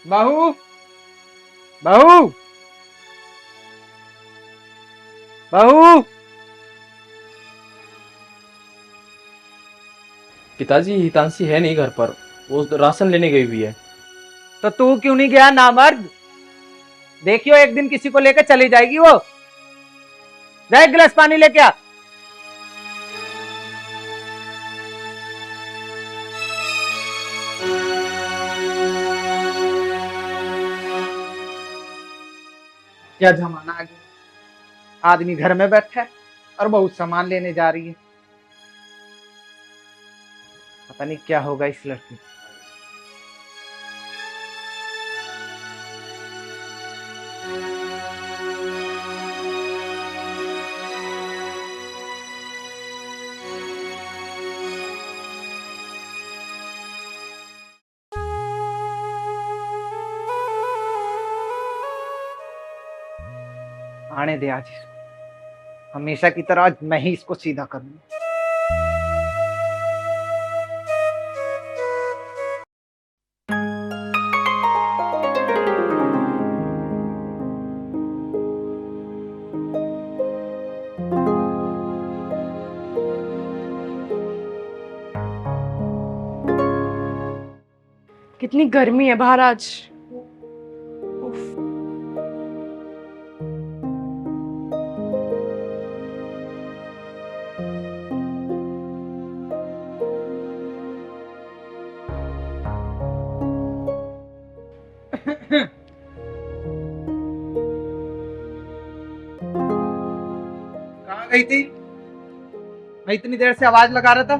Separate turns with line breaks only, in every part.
बहू, बहू, बहू।
पिताजी, हितांशी है नहीं घर पर, वो राशन लेने गई हुई है।
तो तू क्यों नहीं गया नामर्द? देखियो एक दिन किसी को लेकर चली जाएगी वो। जा एक गिलास पानी लेके आ। क्या जमाना आ गया, आदमी घर में बैठा है और बहुत सामान लेने जा रही है। पता नहीं क्या होगा इस लड़की। आने दे आज इसको। हमेशा की तरह आज मैं ही इसको सीधा करूंगा।
कितनी गर्मी है बाहर आज। उफ।
कहाँ गई थी? मैं इतनी देर से आवाज लगा रहा था।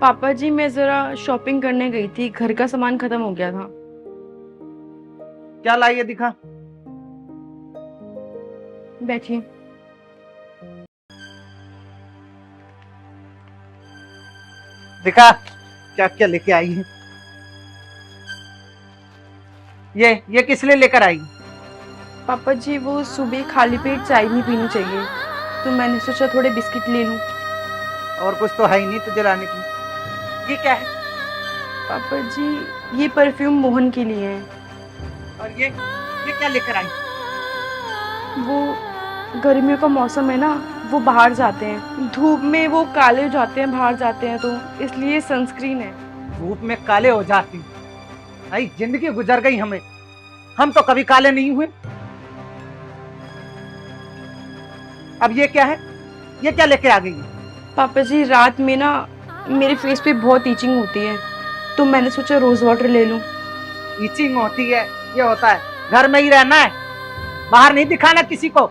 पापा जी, मैं जरा शॉपिंग करने गई थी, घर का सामान खत्म हो गया था।
क्या लाई है, दिखा।
बैठिए।
दिखा क्या क्या लेके आई है। ये किस लिए लेकर आई?
पापा जी, वो सुबह खाली पेट चाय नहीं पीनी चाहिए, तो मैंने सोचा थोड़े बिस्किट ले लूं।
और कुछ तो है ही नहीं तुझे लाने की। ये क्या है?
पापा जी, ये परफ्यूम मोहन के लिए है।
और ये क्या लेकर आई?
वो गर्मियों का मौसम है ना, वो बाहर जाते हैं, धूप में वो काले हो जाते हैं, बाहर जाते हैं, तो इसलिए सनस्क्रीन है।
धूप में काले हो जाती? भाई जिंदगी गुजर गई हमें, हम तो कभी काले नहीं हुए। अब ये क्या है? ये क्या लेके आ गई?
पापा जी, रात में ना मेरे फेस पे बहुत ईचिंग होती है, तो मैंने सोचा रोज वाटर ले लूं।
ईचिंग होती है? ये होता है, घर में ही रहना है, बाहर नहीं दिखाना किसी को।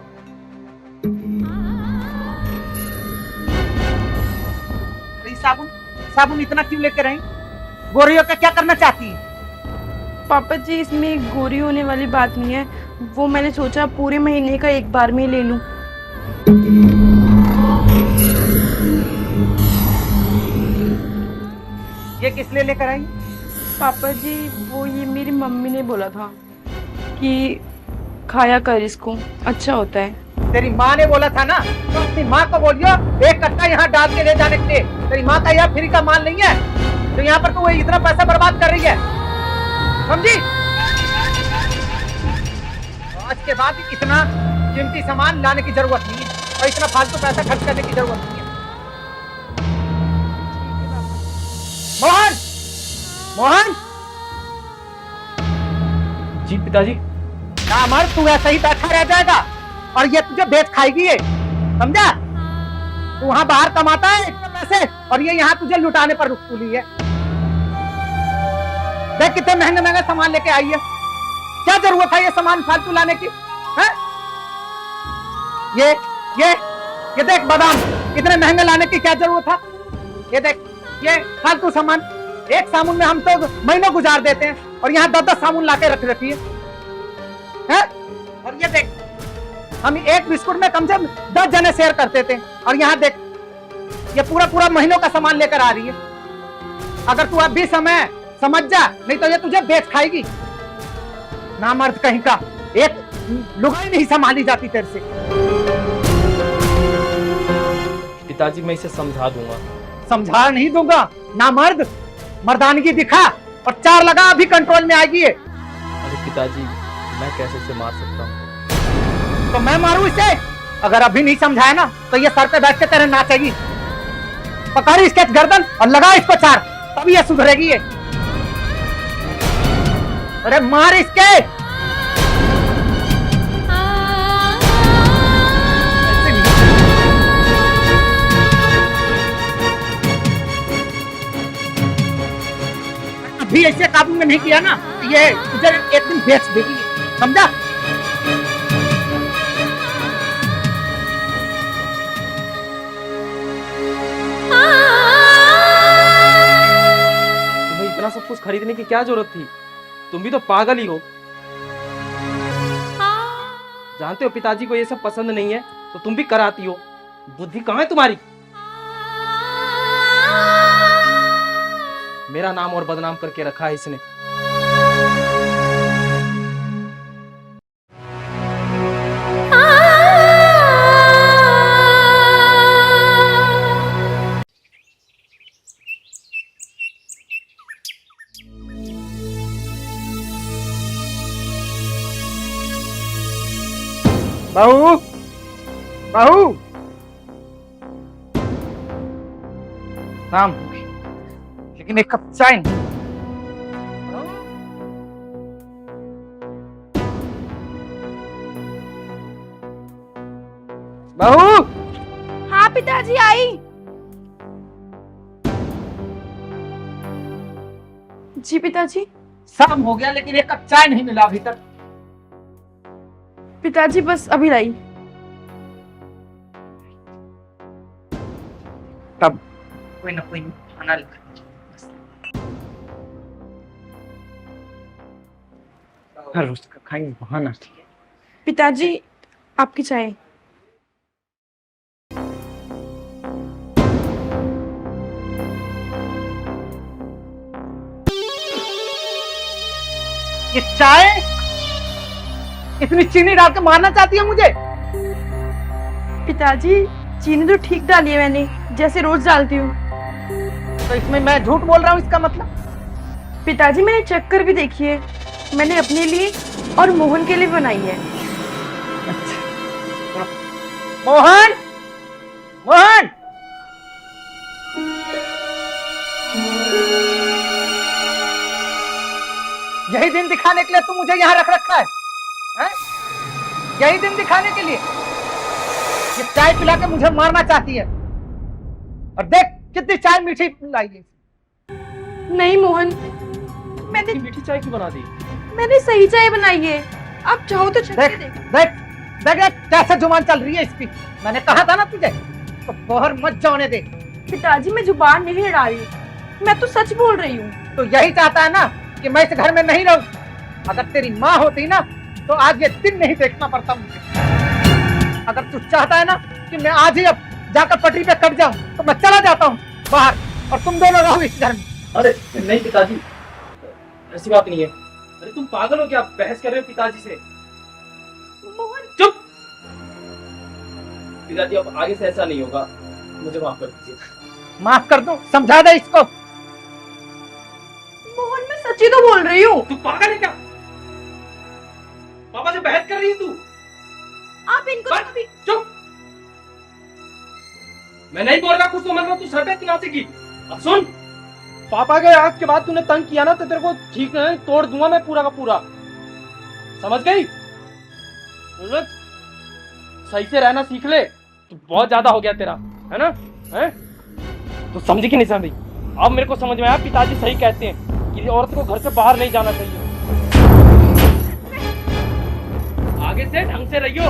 साबुन साबुन इतना क्यों लेकर आई? गोरियों का क्या करना चाहती है?
पापा जी, इसमें गोरी होने वाली बात नहीं है, वो मैंने सोचा पूरे महीने का एक बार में ले लूं।
ये किस लिए लेकर आई?
पापा जी, वो ये मेरी मम्मी ने बोला था कि खाया कर, इसको अच्छा होता है।
तेरी माँ ने बोला था ना, तो अपनी माँ को बोलियो एक कट्टा यहाँ डाल के ले जाने के लिए। तेरी माँ का यह फ्री का माल नहीं है, तो यहाँ पर तू इतना पैसा बर्बाद कर रही है, समझी? आज के बाद इतना कीमती सामान लाने की जरूरत नहीं है और इतना फालतू पैसा खर्च करने की जरूरत नहीं है। मोहन, मोहन।
जी पिताजी।
ना मर, तू ऐसा ही बैठा रह जाएगा और ये तुझे बेच खाएगी, ये समझा? तू वहां बाहर कमाता है इतने पैसे और ये यहाँ तुझे लुटाने पर रुकती है। देख कितने महंगे महंगे सामान लेके आई है, क्या जरूरत है ये सामान फालतू लाने की? है? ये देख बादाम इतने महंगे लाने की क्या जरूरत था? ये देख ये फालतू सामान, एक साबुन में हम तो महीनों गुजार देते हैं और यहाँ 10-10 साबुन लाके रख रखी है? और ये देख, हम एक बिस्कुट में कम से कम 10 जने शेयर करते थे और यहाँ देख ये पूरा महीनों का सामान लेकर आ रही है। अगर तू अब भी समय समझ जा, नहीं तो ये तुझे बेच खाएगी। नामर्द कहीं का, एक लुगाई नहीं संभाली जाती तेरे से।
पिताजी, मैं इसे समझा दूंगा।
समझा नहीं दूंगा, नामर्द, मर्दानगी दिखा और 4 लगा, अभी कंट्रोल में आएगी ये।
पिताजी मैं कैसे इसे मार सकता हूँ?
तो मैं मारूं इसे? अगर अभी नहीं समझाया ना तो ये सर पे बैठ के तेरे नाचेगी। पकड़ इसके गर्दन और लगा इसको चार, तभी ये सुधरेगी ये। अरे मार इसके। अभी ऐसे काबू में नहीं किया ना तो ये तुझे एक दिन बेच देगी, समझा?
तुम्हें इतना सब कुछ खरीदने की क्या जरूरत थी? तुम भी तो पागल ही हो। जानते हो पिताजी को ये सब पसंद नहीं है तो तुम भी कराती हो। बुद्धि कहाँ है तुम्हारी? मेरा नाम और बदनाम करके रखा है इसने।
बहू, बहू, शाम हो गई लेकिन एक कप चाय नहीं। बहू,
हाँ पिताजी आई। जी पिताजी।
शाम हो गया लेकिन एक कप चाय नहीं मिला अभी तक।
पिताजी बस अभी लाई।
तब कोई ना कोई खाना लेकर हर रोज का खाएंगे बहाना। ठीक है
पिताजी आपकी चाय।
ये चाय इतनी चीनी डाल के मारना चाहती है मुझे?
पिताजी चीनी तो ठीक डाली है मैंने, जैसे रोज डालती हूँ।
तो इसमें मैं झूठ बोल रहा हूँ इसका मतलब?
पिताजी मैंने चेक कर भी देखी है, मैंने अपने लिए और मोहन के लिए बनाई है।
अच्छा मोहन, मोहन, यही दिन दिखाने के लिए तू मुझे यहाँ रख रखा है? यही दिन दिखाने के लिए? ये चाय पिला के मुझे मारना चाहती है। और देख कितनी चाय मीठी लाई है।
नहीं मोहन, मैंने
मीठी चाय क्यों बना दी?
मैंने सही चाय बनाई है, आप चाहो तो चख के
देख
देखो।
देख देख देख कैसे जुबान चल रही है इसकी। मैंने कहा था ना तुझे तो बाहर मत जाने दे।
पिताजी मैं जुबान नहीं लड़ा रही, मैं तो सच बोल रही हूँ।
तो यही चाहता है ना कि मैं इस घर में नहीं रहूं? अगर तेरी माँ होती ना तो आज ये दिन नहीं देखना पड़ता मुझे। अगर तू चाहता है ना कि मैं आज ही अब जाकर पटरी पे कट जाऊं तो मैं चला जाता हूँ बाहर और तुम दोनों रहो इस घर में।
अरे नहीं पिताजी, ऐसी बात नहीं है। अरे तुम पागल हो क्या? बहस कर रहे हो पिताजी से?
मोहन
चुप। पिताजी अब आगे से ऐसा नहीं होगा, मुझे माफ कर दीजिए।
माफ कर दो, समझा दे इसको।
मोहन मैं सच्ची तो बोल रही हूँ।
तू पागल है क्या? पापा से बहस कर रही है तू?
आप इनको
बस, चुप। मैं नहीं बोल रहा, कुछ समझ रहा, तू सर पे क्यों नाचेगी? अब सुन, पापा के आज के बाद तूने तंग किया ना तो तेरे को ठीक नहीं तोड़ दूंगा मैं पूरा का पूरा। समझ गई? सही से रहना सीख ले। तू बहुत ज्यादा हो गया तेरा, है ना? है? तू समझी कि नहीं समझी? अब मेरे को समझ में आया, पिताजी सही कहते हैं कि औरत को घर से बाहर नहीं जाना चाहिए। आगे से ढंग से रहियो,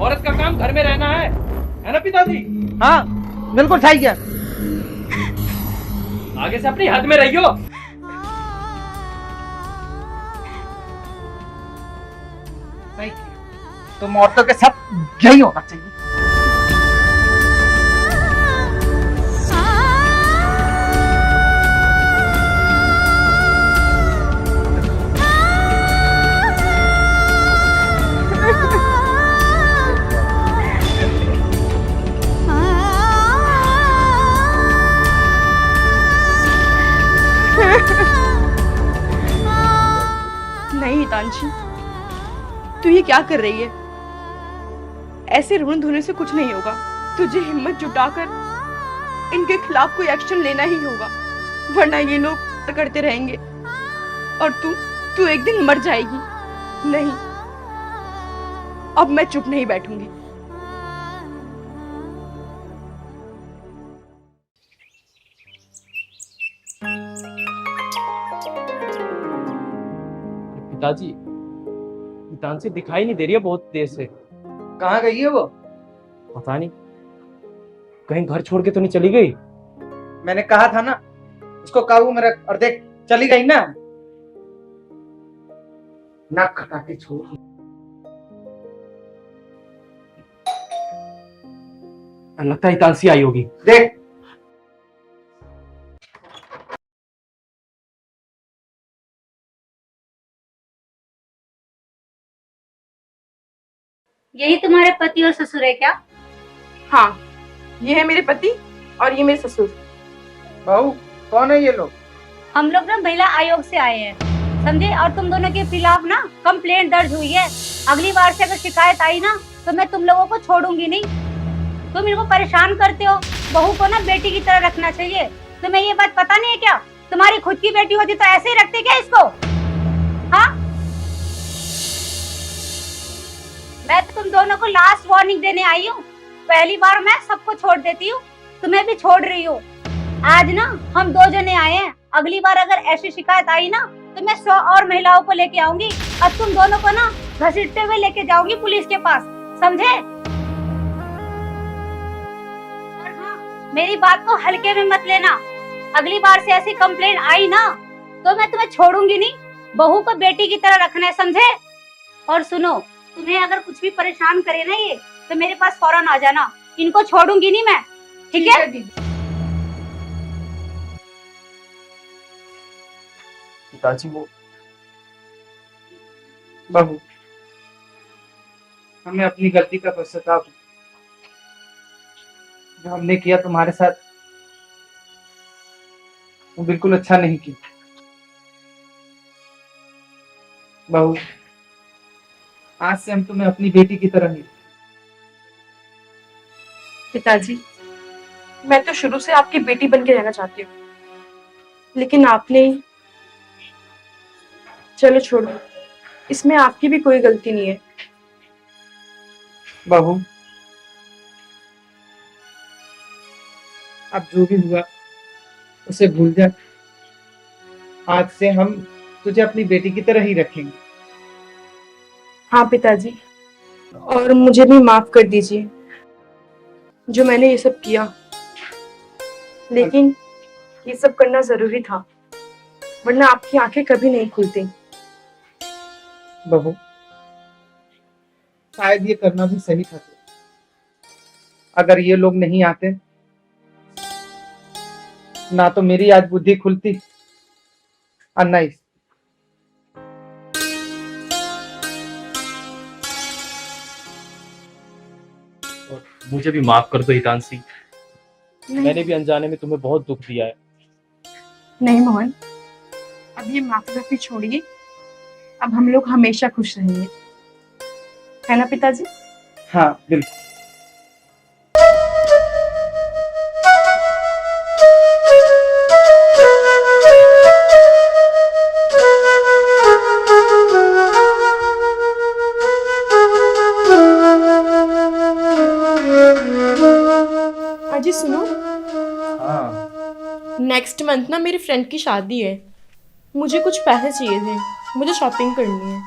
औरत का काम घर में रहना है ना पिताजी?
हाँ बिल्कुल सही है।
आगे से अपनी हद में रहियो।
सही किया। तुम औरतों के साथ यही होना चाहिए।
नहीं नहीं हितांशी, तू ये क्या कर रही है? ऐसे रोने धोने से कुछ नहीं होगा। तुझे हिम्मत जुटाकर इनके खिलाफ कोई एक्शन लेना ही होगा, वरना ये लोग करते रहेंगे और तू एक दिन मर जाएगी। नहीं, अब मैं चुप नहीं बैठूंगी।
पिताजी, हितांशी दिखाई नहीं दे रही है बहुत देर से।
कहाँ गई है वो?
पता नहीं, कहीं घर छोड़ के तो नहीं चली गई?
मैंने कहा था ना उसको काबू में रख, और देख चली गई ना, नाक कटा के छोड़।
लगता है हितांशी आई होगी।
देख
यही तुम्हारे पति और ससुर है क्या?
हाँ, ये है मेरे पति और ये मेरे ससुर।
बहू, कौन है ये लोग?
हम लोग ना महिला आयोग से आए हैं, समझे? और तुम दोनों के खिलाफ ना कंप्लेंट दर्ज हुई है। अगली बार से अगर शिकायत आई ना तो मैं तुम लोगों को छोड़ूंगी नहीं। तुम इनको परेशान करते हो। बहू को ना बेटी की तरह रखना चाहिए। तुम्हें ये बात पता नहीं है क्या? तुम्हारी खुद की बेटी होती तो ऐसे ही रखते क्या इसको? हाँ, मैं तुम दोनों को लास्ट वार्निंग देने आई हूँ। पहली बार मैं सबको छोड़ देती हूँ, तुम्हें भी छोड़ रही हूँ। आज ना हम 2 जने आए हैं, अगली बार अगर ऐसी शिकायत आई ना तो मैं 100 और महिलाओं को लेके आऊंगी। अब तुम दोनों को ना घसीटते हुए लेके जाऊंगी पुलिस के पास, समझे? और हाँ, मेरी बात को हल्के में मत लेना। अगली बार से ऐसी कंप्लेंट आई ना तो मैं तुम्हें छोड़ूंगी नहीं। बहू को बेटी की तरह रखना है, समझे? और सुनो, तुम्हें अगर कुछ भी परेशान करे ना ये तो मेरे पास फौरन आ जाना। इनको छोड़ूंगी नहीं मैं, ठीक है?
पिताजी वो
बहू, हमें अपनी गलती का पश्चाताप, जो हमने किया तुम्हारे साथ वो बिल्कुल अच्छा नहीं किया। बहू, आज से हम तुम्हें अपनी बेटी की तरह नहीं।
पिताजी, मैं तो शुरू से आपकी बेटी बन के रहना चाहती हूँ, लेकिन आपने ही। चलो छोड़ो, इसमें आपकी भी कोई गलती नहीं है।
बहू, अब जो भी हुआ उसे भूल जा। आज से हम तुझे अपनी बेटी की तरह ही रखेंगे।
हाँ पिताजी, और मुझे भी माफ कर दीजिए जो मैंने ये सब किया, लेकिन ये सब करना जरूरी था, वरना आपकी आंखें कभी नहीं खुलती।
बहू, शायद ये करना भी सही था। अगर ये लोग नहीं आते ना तो मेरी आज बुद्धि खुलती और ना इस।
मुझे भी माफ कर दो हितांशी, मैंने भी अनजाने में तुम्हें बहुत दुख दिया है।
नहीं मोहन, अब ये माफी छोड़िए। अब हम लोग हमेशा खुश रहेंगे, है ना पिताजी?
हाँ बिल्कुल।
अजी सुनो,
हाँ,
नेक्स्ट मंथ ना मेरी फ्रेंड की शादी है, मुझे कुछ पैसे चाहिए थे, मुझे शॉपिंग करनी है।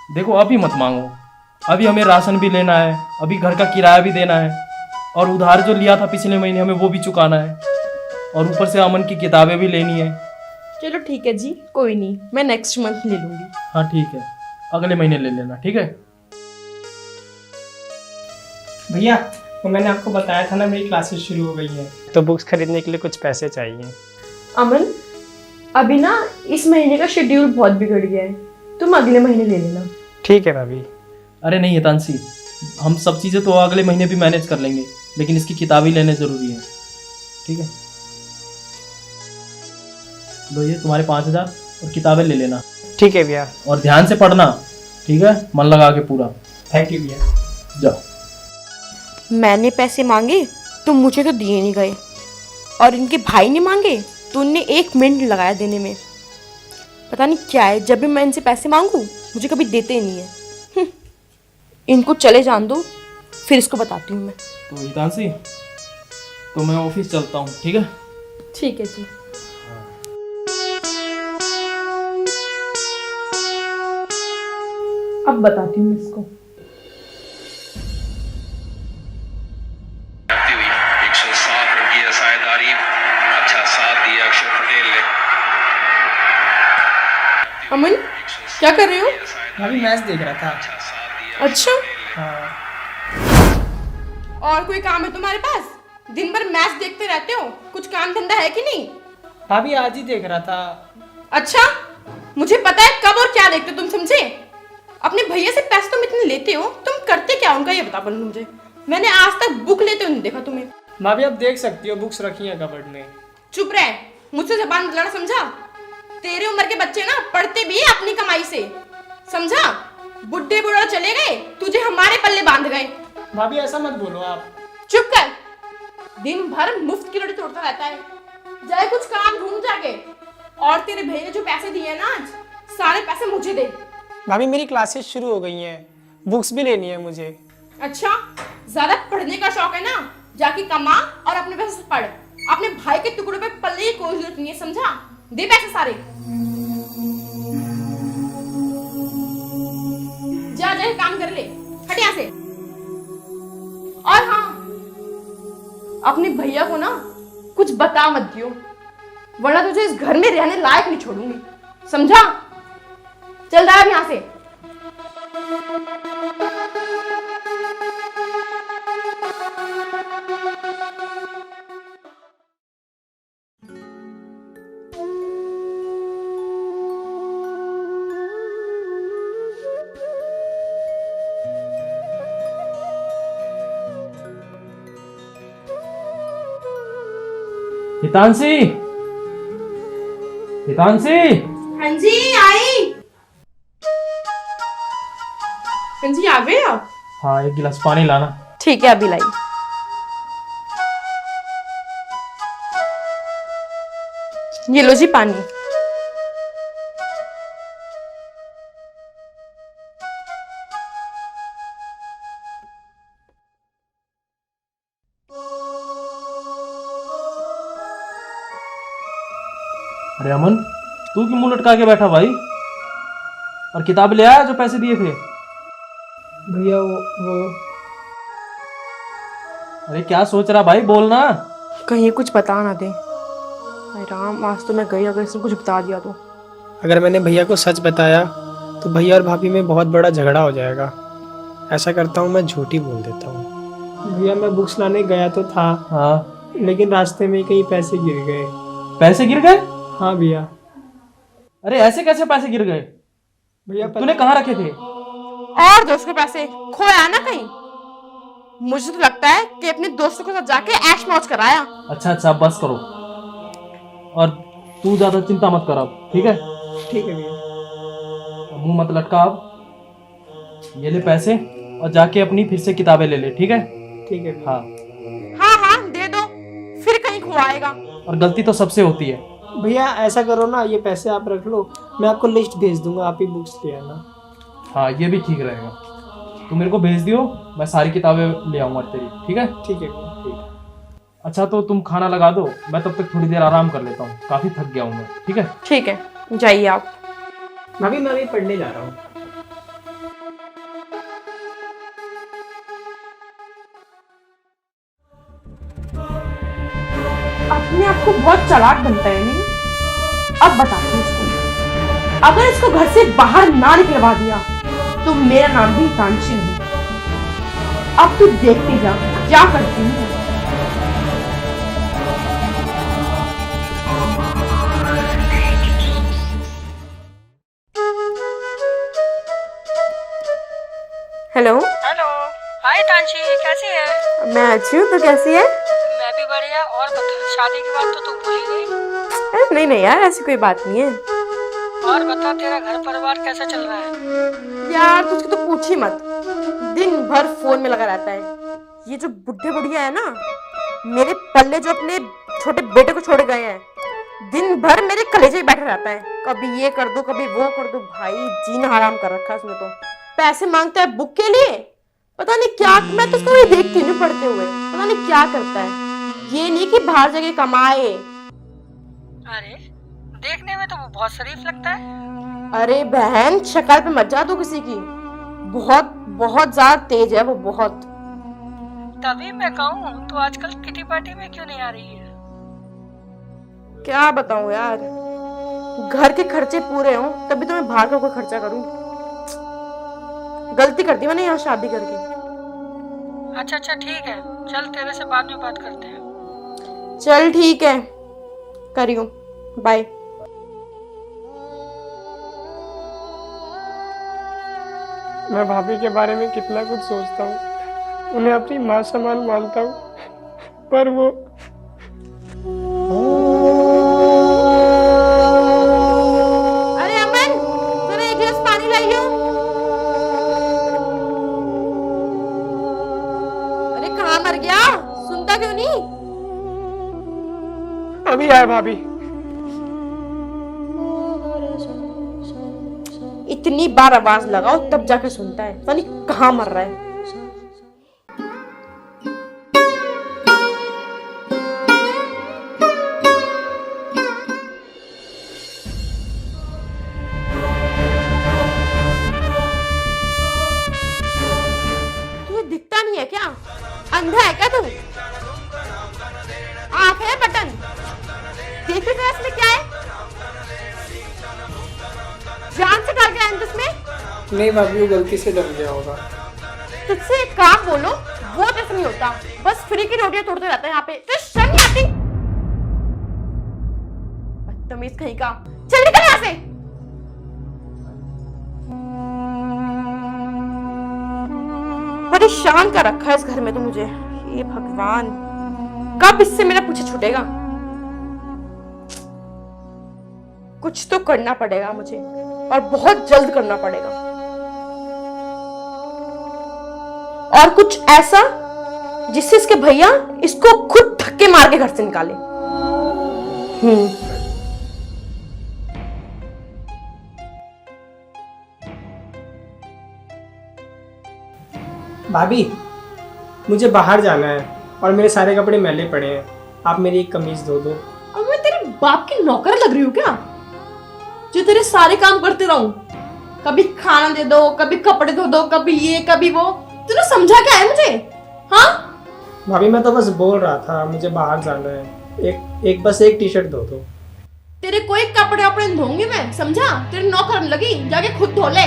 देखो अभी मत मांगो, अभी हमें राशन भी लेना है, अभी घर का किराया भी देना है, और उधार जो लिया था पिछले महीने हमें वो भी चुकाना है, और ऊपर से अमन की किताबें भी लेनी है।
चलो ठीक है जी, कोई नहीं, मैं नेक्स्ट मंथ ले लूंगी।
हाँ ठीक है, अगले महीने ले लेना, ठीक है?
भैया, तो मैंने आपको बताया था ना मेरी क्लासेस शुरू हो गई हैं, तो बुक्स खरीदने के लिए कुछ पैसे चाहिए।
अमन, अभी ना इस महीने का शेड्यूल बहुत बिगड़ गया है, तुम अगले महीने ले लेना।
ठीक है भाभी।
अरे नहीं हितांशी, हम सब चीज़ें तो अगले महीने भी मैनेज कर लेंगे, लेकिन इसकी किताबें लेने ज़रूरी है, ठीक है? लो ये तुम्हारे 5,000 और किताबें ले लेना।
ठीक है भैया।
और ध्यान से पढ़ना, ठीक है, मन लगा के पूरा।
थैंक यू भैया।
जाओ।
मैंने पैसे मांगे तो मुझे तो दिए नहीं गए, और इनके भाई ने मांगे तो उनने 1 मिनट लगाया देने में। पता नहीं क्या है, जब भी मैं इनसे पैसे मांगू मुझे कभी देते ही नहीं है। इनको चले जान दो, फिर इसको बताती हूँ मैं।
तो हितांशी, तो मैं ऑफिस चलता हूँ, ठीक है?
ठीक है जी। अब बताती हूँ इसको।
करती हुई 107 रन की साझेदारी, अच्छा साथ दिया अक्षर पटेल ने।
अमन, क्या कर रहे हो?
भाभी मैच देख रहा था।
अच्छा,
हाँ।
और कोई काम है तुम्हारे पास? दिन भर मैच देखते रहते हो, कुछ काम धंधा है कि नहीं?
भाभी आज ही देख रहा था।
अच्छा, मुझे पता है कब और क्या देखते हो तुम, समझे? अपने भैया से पैसे तुम इतने लेते हो, तुम करते क्या उनका ये बता बोलो मुझे। मैंने आज तक बुक लेते हुए नहीं देखा तुम्हें।
भाभी आप देख सकती हो, बुक्स रखी हैं कबर्ड में।
चुप रह, मुझसे जबान बदलाना, समझा? तेरे उम्र के बच्चे ना पढ़ते भी है अपनी कमाई से, समझा? बुढ़े बुढ़ा चले गए, तुझे हमारे पल्ले बांध गए।
भाभी ऐसा मत बोलो आप।
चुप कर, दिन भर मुफ्त की रोटी तोड़ता रहता है। जाए कुछ काम ढूंढ जाके। और तेरे भैया ने जो पैसे दिए ना आज, सारे पैसे मुझे दे।
भाभी मेरी क्लासेस शुरू हो गई हैं, बुक्स भी लेनी है मुझे।
अच्छा, ज्यादा पढ़ने का शौक है ना, जाके कमा और अपने पैसे से पढ़। अपने भाई के टुकड़ों पे पल्ले की कोई जरूरत नहीं है, समझा? दे पैसे सारे। जा जाके काम कर ले, हट यहाँ से। और हाँ, अपने भैया को ना कुछ बता मत दियो, वरना तुझे इस घर में रहने लायक नहीं छोड़ूंगी, समझा? चल रहा है यहाँ से।
हितांशी, हितांशी।
हाँ जी, आई। हाँ जी, आ गए आप?
हाँ, 1 गिलास पानी लाना।
ठीक है, अभी लाई। ये लो जी पानी।
अरे अमन, तू क्यों मुंह लटका के बैठा भाई? और किताब ले आया जो पैसे दिए थे?
भैया वो
अरे क्या सोच रहा भाई, बोलना।
कहीं कुछ बता ना दे। हाय राम, आज तो मैं गई, अगर इसने कुछ बता दिया तो।
अगर मैंने भैया को सच बताया तो भैया और भाभी में बहुत बड़ा झगड़ा हो जाएगा। ऐसा करता हूँ, मैं झूठी बोल देता हूँ। भैया मैं बुक्स लाने गया तो था।
हाँ,
लेकिन रास्ते में कहीं पैसे गिर गए।
पैसे गिर गए?
हाँ भैया।
अरे ऐसे कैसे पैसे गिर गए?
भैया
तूने कहाँ रखे थे?
और दोस्त के पैसे खोया ना कहीं? मुझे तो लगता है कि अपने दोस्तों के साथ जाके ऐश मौज कराया।
अच्छा अच्छा, बस करो। और तू ज्यादा चिंता मत कर अब, ठीक है?
ठीक है भैया।
अब मुंह मत लटका अब। ये ले पैसे और जाके अपनी फिर से किताबें ले ले, ठीक है?
ठीक है भैया।
हाँ।
हाँ हाँ, दे दो, फिर कहीं खुआएगा।
और गलती तो सबसे होती है।
भैया ऐसा करो ना, ये पैसे आप रख लो, मैं आपको लिस्ट भेज दूंगा, आप ही बुक्स ले आना।
हाँ, ये भी ठीक रहेगा। तू मेरे को भेज दियो, मैं सारी किताबें ले आऊंगा तेरी, ठीक है?
ठीक है भैया।
ठीक। अच्छा, तो तुम खाना लगा दो, मैं तब तक थोड़ी देर आराम कर लेता हूँ, काफी थक गया हूँ मैं, ठीक है?
ठीक है, जाइए आप।
भाभी मैं अभी पढ़ने जा रहा हूँ।
अपने आप को बहुत चालाक बनता है नहीं? अब बताती हूँ इसको, अगर इसको घर से बाहर ना निकलवा दिया तो मेरा नाम भी हितांशी नहीं। अब तू देखती जा क्या करती हूँ। हेलो।
हेलो, हाय तांशी, कैसी है?
मैं अच्छी हूँ, तो कैसी है?
मैं भी बढ़िया। और बता, शादी की बात तो तू भूल ही गई।
नहीं नहीं यार, ऐसी कोई बात नहीं है।
और बता, तेरा घर परिवार कैसा चल रहा है?
यार तुझको तो पूछ ही मत, दिन भर फोन में लगा रहता है। ये जो बुढ़े बुढ़िया है ना, मेरे पल्ले जो अपने छोटे बेटे को छोड़ गए हैं, दिन भर मेरे कलेजे में बैठा रहता है। कभी ये कर दो, कभी वो कर दो। भाई जीना हराम कर रखा है उसने तो। पैसे मांगता है बुक के लिए, पता नहीं क्या। मैं तो उसको भी देखती नहीं पढ़ते हुए, पता नहीं क्या करता है। ये नहीं कि बाहर जाके कमाए।
अरे देखने में तो वो बहुत शरीफ लगता है।
अरे बहन, शक्ल पे मत जा तू किसी की। बहुत बहुत ज्यादा तेज है वो, बहुत।
तभी मैं कहूँ तो आजकल किटी पार्टी में क्यों नहीं आ रही है?
क्या बताऊं यार, घर के खर्चे पूरे हों तभी तो मैं बाहर का कोई खर्चा करूं। गलती कर दी मैंने यहाँ शादी करके।
अच्छा ठीक है, चल तेरे से बाद में बात करते हैं।
चल ठीक है, करियो, बाय।
मैं भाभी के बारे में कितना कुछ सोचता हूँ, उन्हें अपनी माँ समान मानता हूँ, पर वो
अरे अमन, जरा एक गिलास पानी लाइयो। अरे कहाँ मर गया, सुनता क्यों नहीं?
अभी आए भाभी।
इतनी बार आवाज लगाओ तब जाके सुनता है, पता नहीं कहाँ मर रहा है। तुझे दिखता नहीं है क्या? अंधा है क्या तू? आंख है बटन, देख रहे हो इसमें क्या है? जान से डाल के आए इसमें?
नहीं भाभी, वो गलती से डर गया होगा।
तुझसे एक काम बोलो, वो जैसे नहीं होता, बस फ्री की रोटियां तोड़ते रहता है यहाँ पे। तो शर्म नहीं आती? बदतमीज कहीं का, चल निकल यहाँ से। परेशान कर रखा है इस घर में तो मुझे। ये भगवान, कब इससे मेरा पीछे छूटेगा? कुछ तो करना पड़ेगा मुझे, और बहुत जल्द करना पड़ेगा। और कुछ ऐसा जिससे इसके भैया इसको खुद धक्के मार के घर से निकाले।
भाभी, मुझे बाहर जाना है और मेरे सारे कपड़े मैले पड़े हैं, आप मेरी एक कमीज धो दो।
अब मैं तेरे बाप की नौकर लग रही हूँ क्या, जो तेरे सारे काम करते रहूं? कभी खाना दे दो, कभी कपड़े धो दो, कभी ये कभी वो। तूने समझा क्या है मुझे? हाँ
भाभी, मैं तो बस बोल रहा था, मुझे बाहर जाना है। एक बस एक टी शर्ट धो दो।
तेरे कोई कपड़े वपड़े धोऊंगी मैं, समझा? तेरे नौकर लगी, जाके खुद धो ले,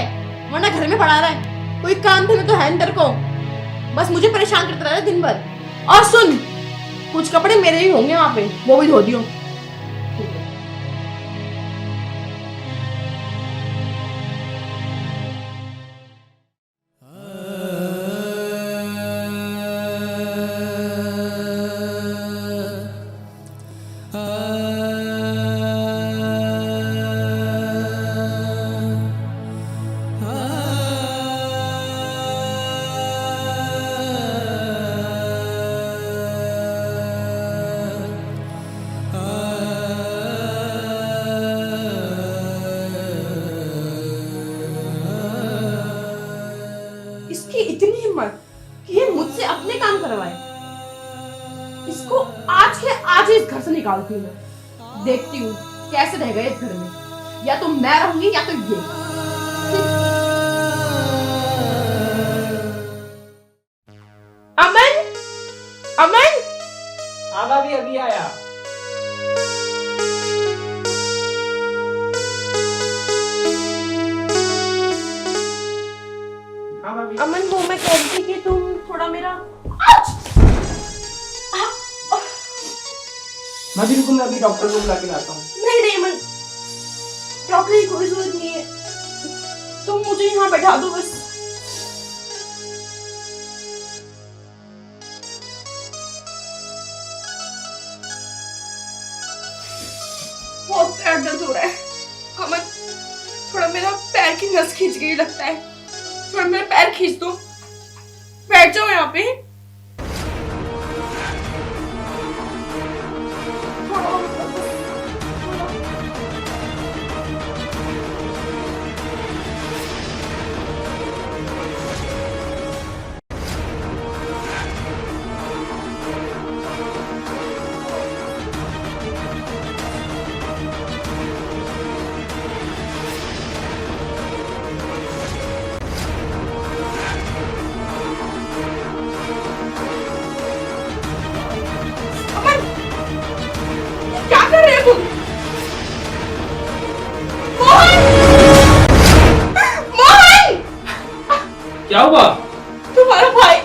वरना घर में पड़ा रहा है। कोई काम धोने तो है नहीं तेरे को, बस मुझे परेशान करता रहा दिन भर। और सुन, कुछ कपड़े मेरे ही होंगे वहां पे, वो भी धो दियो। इसकी इतनी हिम्मत कि ये मुझसे अपने काम करवाए। इसको आज के आज ही इस घर से निकालती हूँ मैं। देखती हूँ कैसे रह गए इस घर में, या तो मैं रहूंगी या तो ये। अमन, अमन।
हाँ भाभी, अभी आया। हाँ भाभी।
अमन, वो मैं कह रही थी कि तुम थोड़ा मेरा।
भाभी रुको, मैं अभी डॉक्टर को बुला के लाता हूँ।
नहीं अमन, डॉक्टर की कोई जरूरत नहीं है, तुम मुझे यहाँ बैठा दो बस। बहुत पैर दर्द हो रहा है। अमन, नस खींच गई लगता है। थोड़ा मेरा पैर खींच दो, बैठ जाओ यहाँ पे। क्या कर रहे हो तुम? मोहन!
क्या हुआ?
तुम्हारा भाई,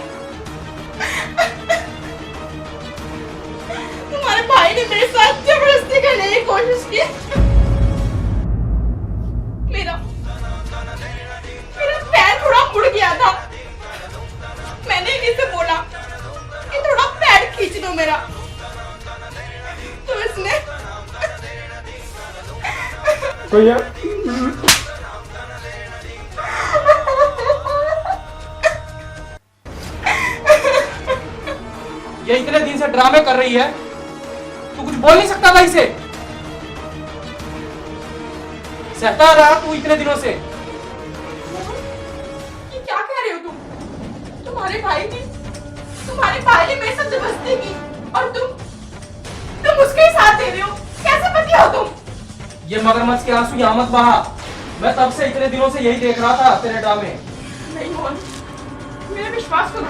तुम्हारे भाई ने मेरे साथ जबरदस्ती करने की कोशिश की। मेरा मेरा पैर थोड़ा मुड़ गया था। मैंने इन्हीं से बोला कि थोड़ा पैर खींच दो मेरा, तो इसने
भैया
ये इतने दिन से ड्रामे कर रही है, तू कुछ बोल नहीं सकता था इसे? सहता रहा तू इतने दिनों से।
ये क्या कह रहे हो तुम? तुम्हारे भाई ने मेरे साथ जबरदस्ती की और तुम उसके ही साथ दे रहे हो। कैसे पति हो तुम?
ये मगरमच्छ के आंसू यहाँ मत बहा। मैं तब से इतने दिनों से यही देख रहा था तेरे ड्रामे।
नहीं मोहन, मेरा विश्वास करो,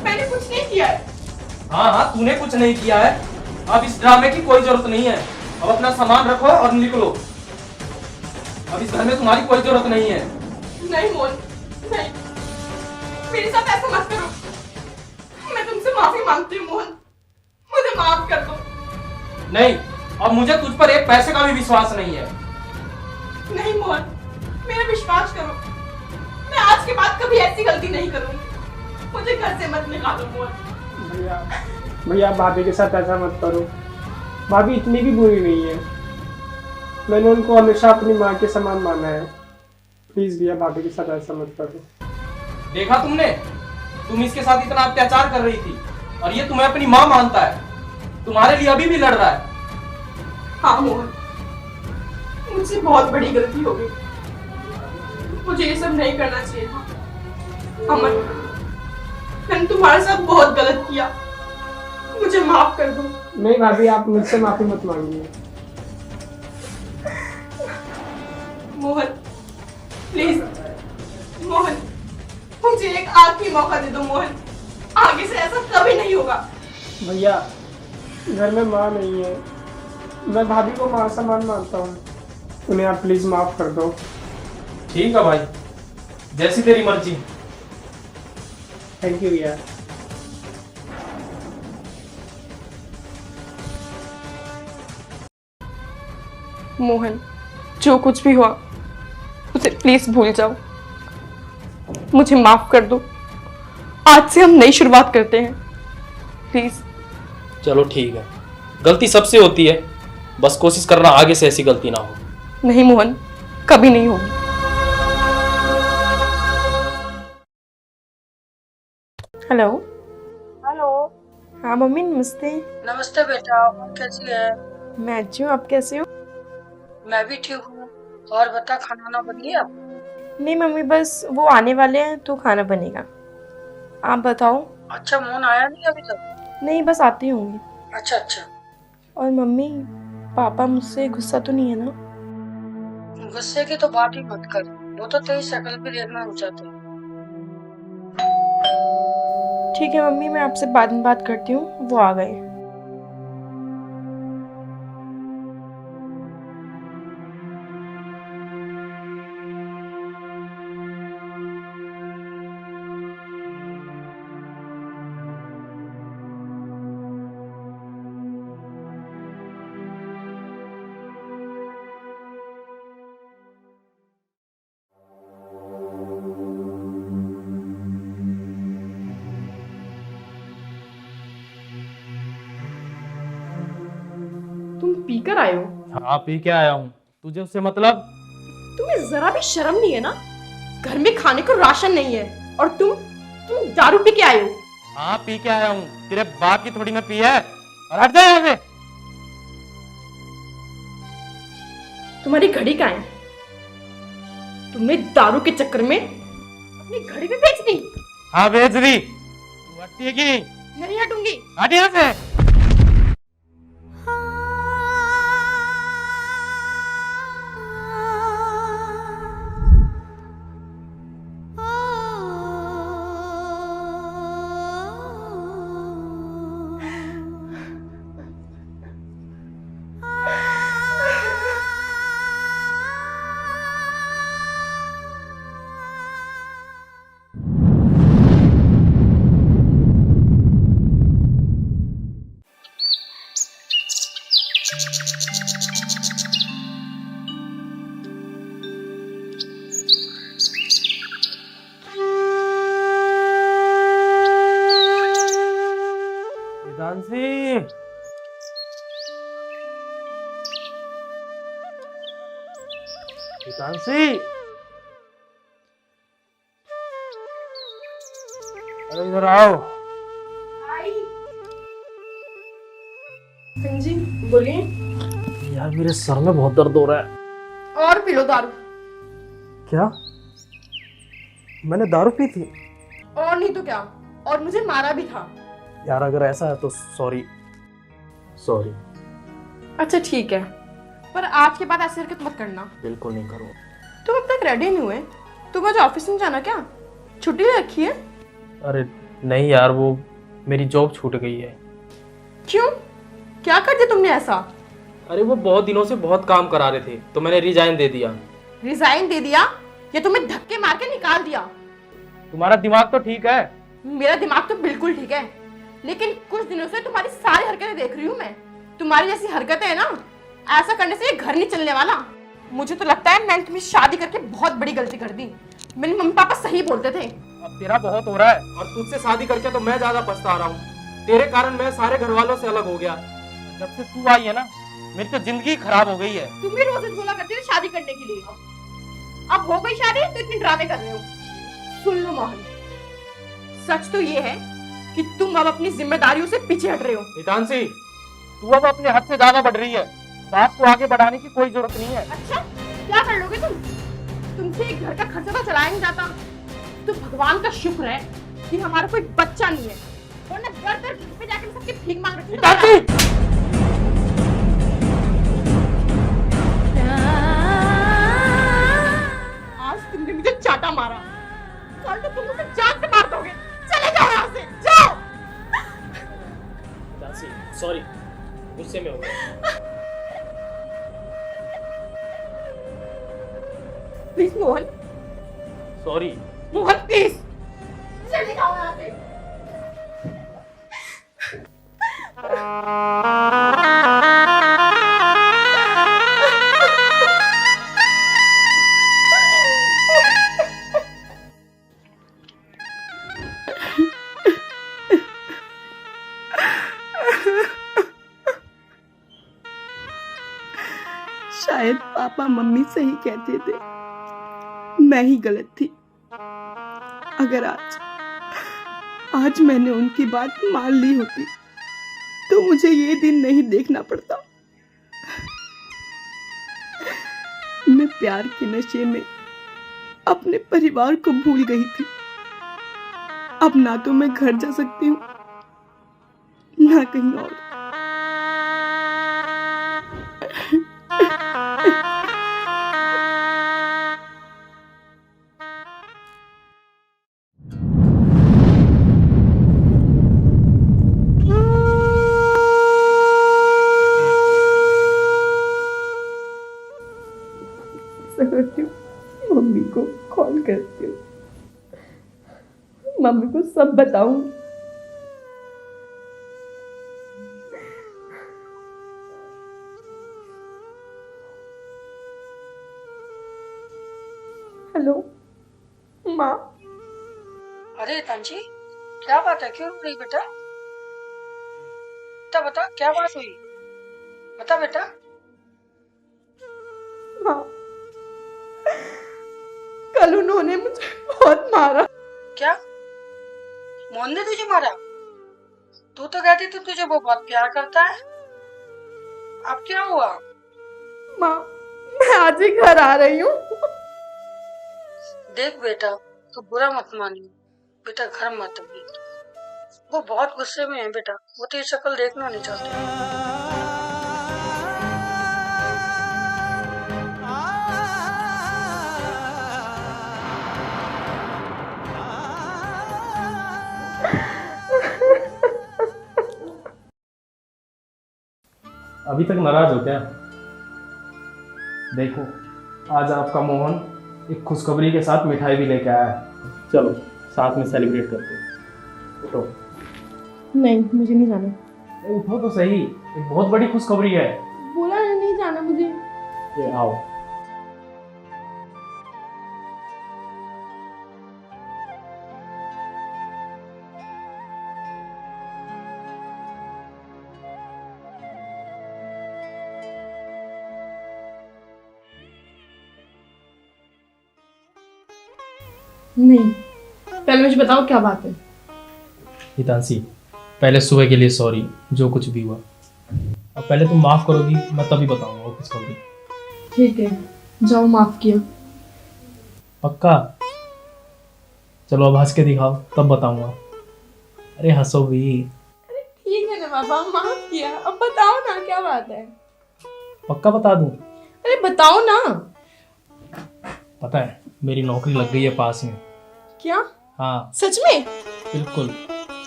मैंने कुछ नहीं किया है।
हाँ, तूने कुछ नहीं किया है। अब इस ड्रामे की कोई जरूरत नहीं है। अब अपना सामान रखो और निकलो। अब इस घर में तुम्हारी कोई जरूरत नहीं है।
नहीं मोहन, नहीं, मेरे साथ ऐसा मत करो। मैं तुमसे माफी मांगती हूँ मोहन, मुझे माफ कर दो।
नहीं, अब मुझे तुझ पर एक पैसे का भी विश्वास नहीं है।
नहीं मोहन, मेरा विश्वास करो, मैं आज के बाद कभी ऐसी गलती नहीं करूंगी। मुझे घर से मत निकालो मोहन।
भैया भाभी के साथ ऐसा मत करो। भाभी इतनी भी बुरी नहीं है। मैंने उनको हमेशा अपनी माँ के समान माना है। प्लीज भैया भाभी के साथ ऐसा मत करो।
देखा तुमने, तुम इसके साथ इतना अत्याचार कर रही थी और ये तुम्हें अपनी माँ मानता है। तुम्हारे लिए अभी भी लड़ रहा है।
हाँ मोहन, मुझसे बहुत बड़ी गलती हो गई। मुझे ये सब नहीं करना चाहिए था। अमन, मैंने तुम्हारे साथ बहुत गलत किया, मुझे माफ कर दो।
नहीं भाभी, आप मुझसे माफी मत मांगिए।
मोहन प्लीज, मोहन मुझे एक आखिरी मौका दे दो मोहन। आगे से ऐसा कभी नहीं होगा।
भैया घर में माँ नहीं है, मैं भाभी को माँ समान मानता हूँ। उन्हें आप प्लीज माफ कर दो।
ठीक है भाई, जैसी तेरी मर्जी।
थैंक यू भैया।
मोहन, जो कुछ भी हुआ उसे प्लीज भूल जाओ। मुझे माफ कर दो। आज से हम नई शुरुआत करते हैं, प्लीज।
चलो ठीक है, गलती सबसे होती है, बस कोशिश करना आगे से ऐसी गलती ना हो।
नहीं मोहन, कभी नहीं होगी। हेलो।
हेलो।
हाँ मम्मी, नमस्ते।
नमस्ते बेटा, और कैसी है?
मैं अच्छी हूँ, आप कैसे हो?
मैं भी ठीक हूँ। और बता, खाना वाना बन गया?
नहीं मम्मी, बस वो आने वाले हैं तो खाना बनेगा। आप बताओ।
अच्छा, मोहन आया नहीं अभी तक?
नहीं, बस आती होंगी।
अच्छा अच्छा।
और मम्मी, पापा मुझसे गुस्सा तो नहीं है ना?
गुस्से की तो बात ही मत कर, वो तो तेरी शक्ल भी देखना हो जाते हैं।
ठीक है मम्मी, मैं आपसे बाद में बात करती हूँ, वो आ गए। तुम पीकर आए हो?
हाँ, पी के आया हूँ। तुझे उससे मतलब?
तुम्हें जरा भी शर्म नहीं है ना? घर में खाने को राशन नहीं है और तुम दारू पी के आए हो।
हाँ पी के आया हूँ, तेरे बाप की थोड़ी ना पी है। और हट जा यहाँ से।
तुम्हारी घड़ी कहाँ है? तुमने दारू के चक्कर में अपनी घड़ी भी बेच दी।
हाँ बेच दी। तू हटती है कि नहीं?
नहीं हटूंगी।
हट यहाँ से। वेदांशी, वेदांशी, अरे इधर आओ।
हाँ जी बोलिए।
यार मेरे सर में बहुत दर्द हो रहा है।
और पी लो दारू।
क्या? मैंने दारू पी थी?
और नहीं तो क्या, और मुझे मारा भी था।
यार अगर ऐसा है तो सॉरी। सॉरी।
अच्छा ठीक है, पर आज के बाद ऐसी हरकत मत करना।
बिल्कुल नहीं करूँ।
तुम अब तक रेडी नहीं हुए? तुम आज ऑफिस नहीं जाना क्या? छुट्टी ले रखी है?
अरे नहीं यार, वो मेरी जॉब छूट गई है।
क्यों? क्या कर दिया तुमने ऐसा?
अरे वो बहुत दिनों से बहुत काम करा रहे थे तो मैंने रिजाइन दे दिया।
रिजाइन दे दिया या तुम्हें धक्के मार के निकाल दिया?
तुम्हारा दिमाग तो ठीक है।
मेरा दिमाग तो बिल्कुल ठीक है, लेकिन कुछ दिनों से तुम्हारी सारी हरकतें देख रही हूँ मैं। तुम्हारी जैसी हरकतें है ना, ऐसा करने से ये घर नहीं चलने वाला। मुझे तो लगता है मैंने तुम्हें शादी करके बहुत बड़ी गलती कर दी। मेरे मम्मी पापा सही बोलते थे।
अब तेरा बहुत हो रहा है और तुझसे शादी करके तो मैं ज्यादा पछता रहा हूँ। तेरे कारण मैं सारे घर वालों से अलग हो गया। जब से तू आई है ना, मेरी तो जिंदगी खराब हो गई है।
तुम भी रोज बोला करते थे शादी करने के लिए। अब हो गई शादी तो इतने ड्रामे कर रहे हो। सुन लो मोहन, सच तो ये है कि तुम अब अपनी जिम्मेदारियों से पीछे हट रहे हो।
हितांशी, तू अब अपने हद से ज्यादा बढ़ रही है। बात को आगे बढ़ाने की कोई जरूरत नहीं है।
अच्छा क्या कर लोगे तुम? तुमसे एक घर का खर्चा तो चलाया नहीं जाता। तो भगवान का शुक्र है कि हमारा कोई बच्चा नहीं है, वरना घर घर पे जाकर सबके भीख मांग रहे थे। आज तुमने मुझे चाटा मारा, कल तो तुम मुझे जान से मार दोगे। चले जाओ यहाँ से, जाओ।
सॉरी, गुस्से में हो गया।
Please Mohan,
sorry
Mohan please चले जाओ यहाँ से।
शायद पापा मम्मी सही कहते थे, मैं ही गलत थी। अगर आज मैंने उनकी बात मान ली होती तो मुझे ये दिन नहीं देखना पड़ता। मैं प्यार के नशे में अपने परिवार को भूल गई थी। अब ना तो मैं घर जा सकती हूँ ना कहीं और। करती हूँ, मम्मी को कॉल करती हूँ, मम्मी को सब बताऊं। हेलो माँ।
अरे तंजी, क्या बात है? क्यों रो रही बेटा? बता बता, क्या बात हुई? बता बेटा।
हाँ, कल उन्होंने मुझे बहुत मारा।
क्या मोहन ने तुझे मारा? तू तो कहती थी तुझे वो बहुत प्यार करता है, अब क्या हुआ?
माँ, मैं आज ही घर आ रही हूँ।
देख बेटा, तू बुरा मत मानियो बेटा, घर मत अभी। वो बहुत गुस्से में है बेटा, वो तेरी शक्ल देखना नहीं चाहते।
अभी तक नाराज हो क्या? देखो, आज आपका मोहन एक खुशखबरी के साथ मिठाई भी लेके आया है। चलो साथ में सेलिब्रेट करते हैं। उठो।
नहीं, मुझे नहीं जाना।
उठो तो सही, एक बहुत बड़ी खुशखबरी है।
बोला ना, नहीं जाना मुझे।
ये आओ।
नहीं, पहले मुझे बताओ क्या बात है।
हितांशी, पहले सुबह के लिए सॉरी, जो कुछ भी हुआ। अब पहले तुम माफ करोगी, मैं तभी बताऊंगा वो खुशखबरी।
ठीक है, जाओ, माफ किया।
पक्का? चलो अब हंस के दिखाओ, तब बताऊंगा। अरे हंसो भी।
ठीक है ना पापा, माफ किया। अब बताओ ना क्या बात है।
पक्का बता दूं?
अरे बताओ ना।
पता है, मेरी नौकरी लग गई है पास में।
क्या?
हाँ
सच में?
बिल्कुल।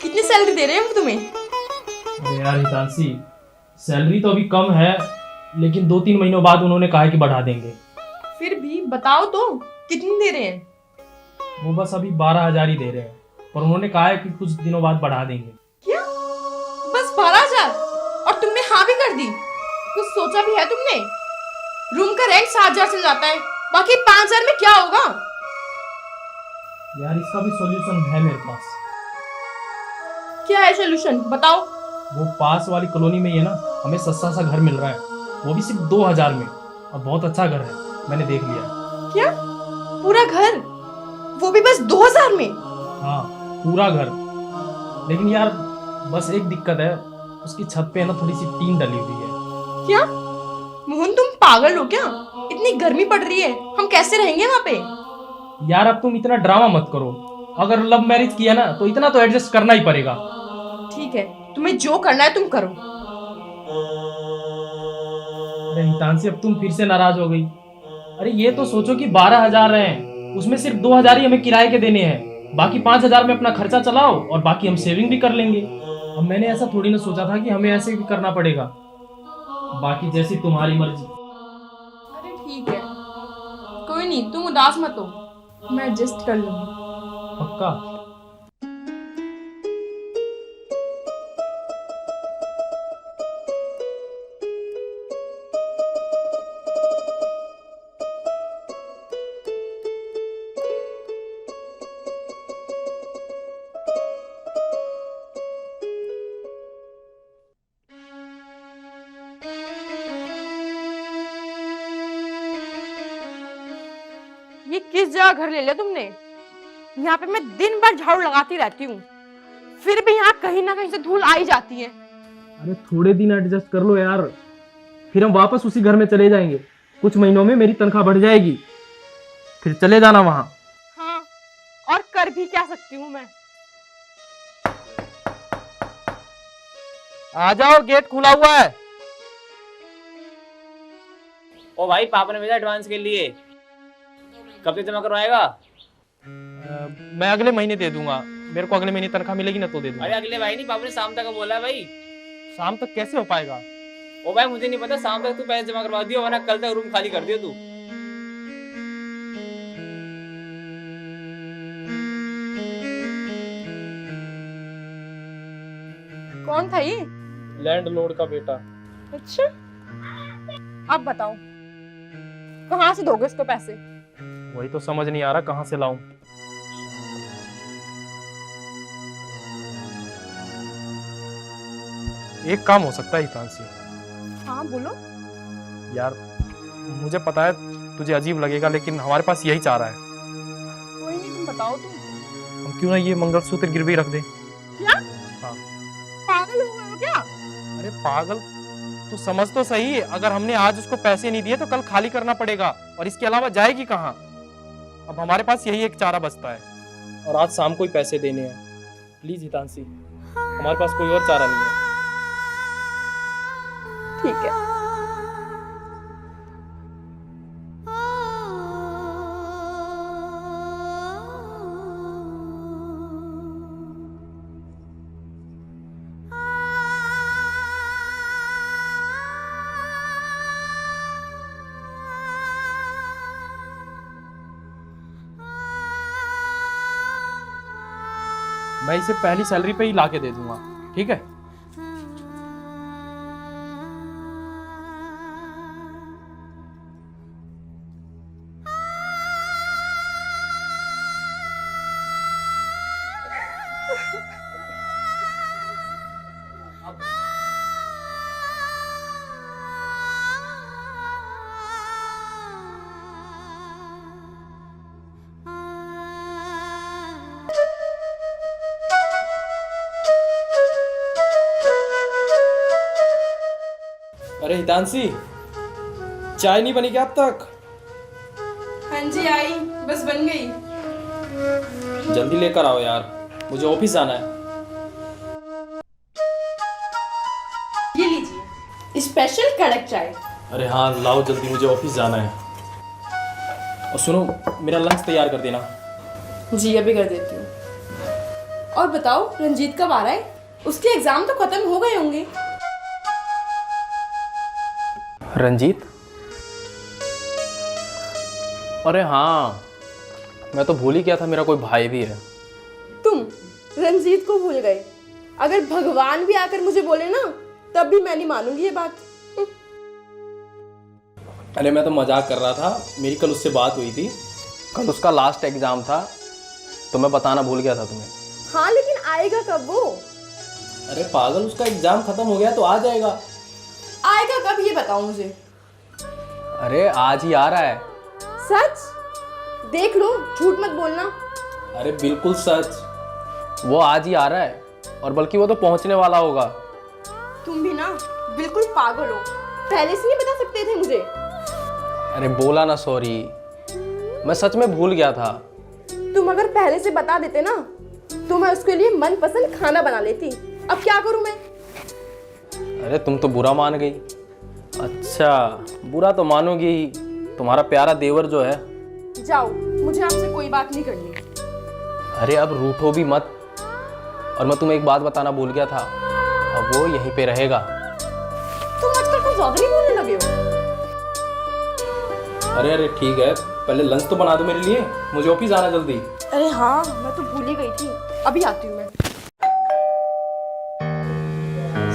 कितनी सैलरी दे रहे हैं वो तुम्हें?
अरे यार हितांशी, सैलरी तो अभी कम है, लेकिन 2-3 महीनों बाद उन्होंने कहा है कि बढ़ा देंगे।
फिर भी बताओ तो, कितनी दे रहे हैं?
वो बस अभी 12,000 ही दे रहे हैं, पर उन्होंने कहा है कि कुछ दिनों बाद बढ़ा देंगे।
क्या? बस 12,000? और तुमने हाँ भी कर दी? कुछ सोचा भी है तुमने? रूम का रेंट 7,000 चल जाता है, बाकी 5,000 में क्या होगा?
यार इसका भी सॉल्यूशन है मेरे पास।
क्या है सोल्यूशन, बताओ।
वो पास वाली कॉलोनी में ही है ना, हमें सस्ता सा घर मिल रहा है, वो भी सिर्फ 2,000 में, और बहुत अच्छा घर है, मैंने देख लिया।
क्या? पूरा घर? वो भी बस 2,000 में?
हाँ पूरा घर। लेकिन यार बस एक दिक्कत है, उसकी छत पे है ना थोड़ी सी टीन डली हुई है।
क्या? मोहन तुम पागल हो क्या? इतनी गर्मी पड़ रही है, हम कैसे रहेंगे वहाँ पे?
यार अब तुम इतना ड्रामा मत करो, अगर लव मैरिज किया ना तो इतना तो एडजस्ट करना ही पड़ेगा।
ठीक है, तुम्हें जो करना है तुम करो।
अरे हितांशी, अब तुम फिर से नाराज हो गई। अरे ये तो सोचो कि 12,000 हैं, उसमें सिर्फ 2,000 ही हमें किराए के देने हैं, बाकी 5,000 में अपना खर्चा चलाओ और बाकी हम सेविंग भी कर लेंगे। अब मैंने ऐसा थोड़ी ना सोचा था कि हमें ऐसे भी करना पड़ेगा, बाकी जैसी तुम्हारी मर्जी।
अरे ठीक है, कोई नहीं, तुम उदास मत हो, मैं एडजस्ट कर लूंगी।
पक्का?
ये किस जगह घर ले लिया तुमने? यहाँ पे मैं दिन भर झाड़ू लगाती रहती हूँ, फिर भी यहाँ कहीं ना कहीं से धूल आ ही जाती है।
अरे थोड़े दिन एडजस्ट कर लो यार, फिर हम वापस उसी घर में चले जाएंगे। कुछ महीनों में मेरी तनख्वाह बढ़ जाएगी, फिर चले जाना वहां।
हाँ, और कर भी क्या सकती हूँ मैं।
आ जाओ, गेट खुला हुआ है।
ओ भाई, पापा ने भेजा एडवांस के लिए, कब तक जमा करवाएगा?
मैं अगले महीने दे दूंगा, मेरे को अगले महीने तनख्वाह मिलेगी ना तो दे दूंगा।
अरे अगले भाई नहीं, पापा ने शाम तक बोला है भाई।
शाम तक कैसे हो पाएगा?
ओ भाई मुझे नहीं पता, शाम तक तू पैसे जमा करवा दियो, वरना कल तक रूम खाली कर दियो तू।
कौन था ये?
लैंडलॉर्ड का बेटा।
अच्छा, अब बताओ कहाँ से दोगे इसको पैसे?
वही तो समझ नहीं आ रहा कहाँ से लाऊं। एक काम हो सकता है हितांशी।
हाँ बोलो।
यार मुझे पता है तुझे अजीब लगेगा, लेकिन हमारे पास यही चारा है।
बताओ तुम।
हम क्यों ना ये मंगलसूत्र गिरवी रख दे।
क्या?
हाँ।
पागल हो गए हो क्या?
अरे पागल, तू समझ तो सही, अगर हमने आज उसको पैसे नहीं दिए तो कल खाली करना पड़ेगा, और इसके अलावा जाएगी कहाँ। अब हमारे पास यही एक चारा बचता है, और आज शाम को ही पैसे देने हैं। प्लीज हितांशी, हमारे पास कोई और चारा नहीं है।
ठीक है।
मैं इसे पहली सैलरी पे ही लाके दे दूंगा, ठीक है? अरे हितांशी, चाय नहीं बनी क्या अब तक?
हाँ जी आई, बस बन गई।
जल्दी लेकर आओ यार, मुझे ऑफिस जाना है।
ये लीजिए स्पेशल कड़क चाय।
अरे हाँ लाओ जल्दी, मुझे ऑफिस जाना है। और सुनो, मेरा लंच तैयार कर देना।
जी अभी कर देती हूँ। और बताओ रंजीत कब आ रहा है? उसके एग्जाम तो खत्म हो गए होंगे।
रंजीत? अरे हाँ, मैं तो भूल ही गया था, मेरा कोई भाई भी है।
तुम रंजीत को भूल गए? अगर भगवान भी आकर मुझे बोले ना, तब भी मैं नहीं मानूंगी ये बात।
अरे मैं तो मजाक कर रहा था, मेरी कल उससे बात हुई थी, कल उसका लास्ट एग्जाम था, तो मैं बताना भूल गया था तुम्हें।
हाँ लेकिन आएगा कब वो?
अरे पागल, उसका एग्जाम खत्म हो गया तो आ जाएगा।
आएगा कब ये बताओ मुझे।
अरे आज ही आ रहा है।
सच? देख लो, झूठ मत बोलना।
अरे बिल्कुल सच, वो आज ही आ रहा है, और बल्कि वो तो पहुंचने वाला होगा।
तुम भी ना बिल्कुल पागल हो, पहले से नहीं बता सकते थे मुझे?
अरे बोला ना सॉरी, मैं सच में भूल गया था।
तुम अगर पहले से बता देते ना, तो मैं उसके लिए मनपसंद खाना बना लेती। अब क्या करूं मैं?
अरे तुम तो बुरा मान गई। अच्छा, बुरा तो मानोगी ही, तुम्हारा प्यारा देवर जो है।
जाओ, मुझे आपसे कोई बात नहीं करनी।
अरे अब रूठो भी मत, और मैं तुम्हें एक बात बताना भूल गया था, अब वो यहीं पे रहेगा।
तुम आजकल कुछ ज्यादा ही बोलने लगे हो।
अरे अरे ठीक है, पहले लंच तो बना दो मेरे लिए, मुझे ऑफिस आना जल्दी।
अरे हाँ, मैं तो भूल ही गई थी, अभी आती हूँ मैं।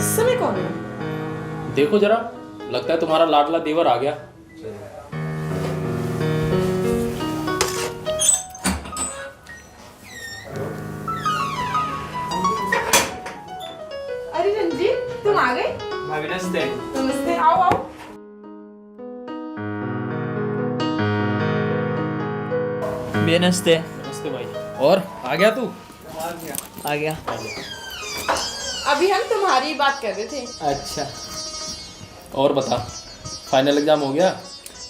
समय कौन है?
देखो जरा, लगता है तुम्हारा लाडला देवर आ गया।
अरे रंजीत, तुम आ गए?
भाभी नमस्ते।
नमस्ते, आओ आओ।
नमस्ते।
नमस्ते भाई। और आ गया तू?
आ गया।
अभी हम तुम्हारी बात कर रहे थे।
अच्छा।
और बता, फाइनल एग्जाम हो गया?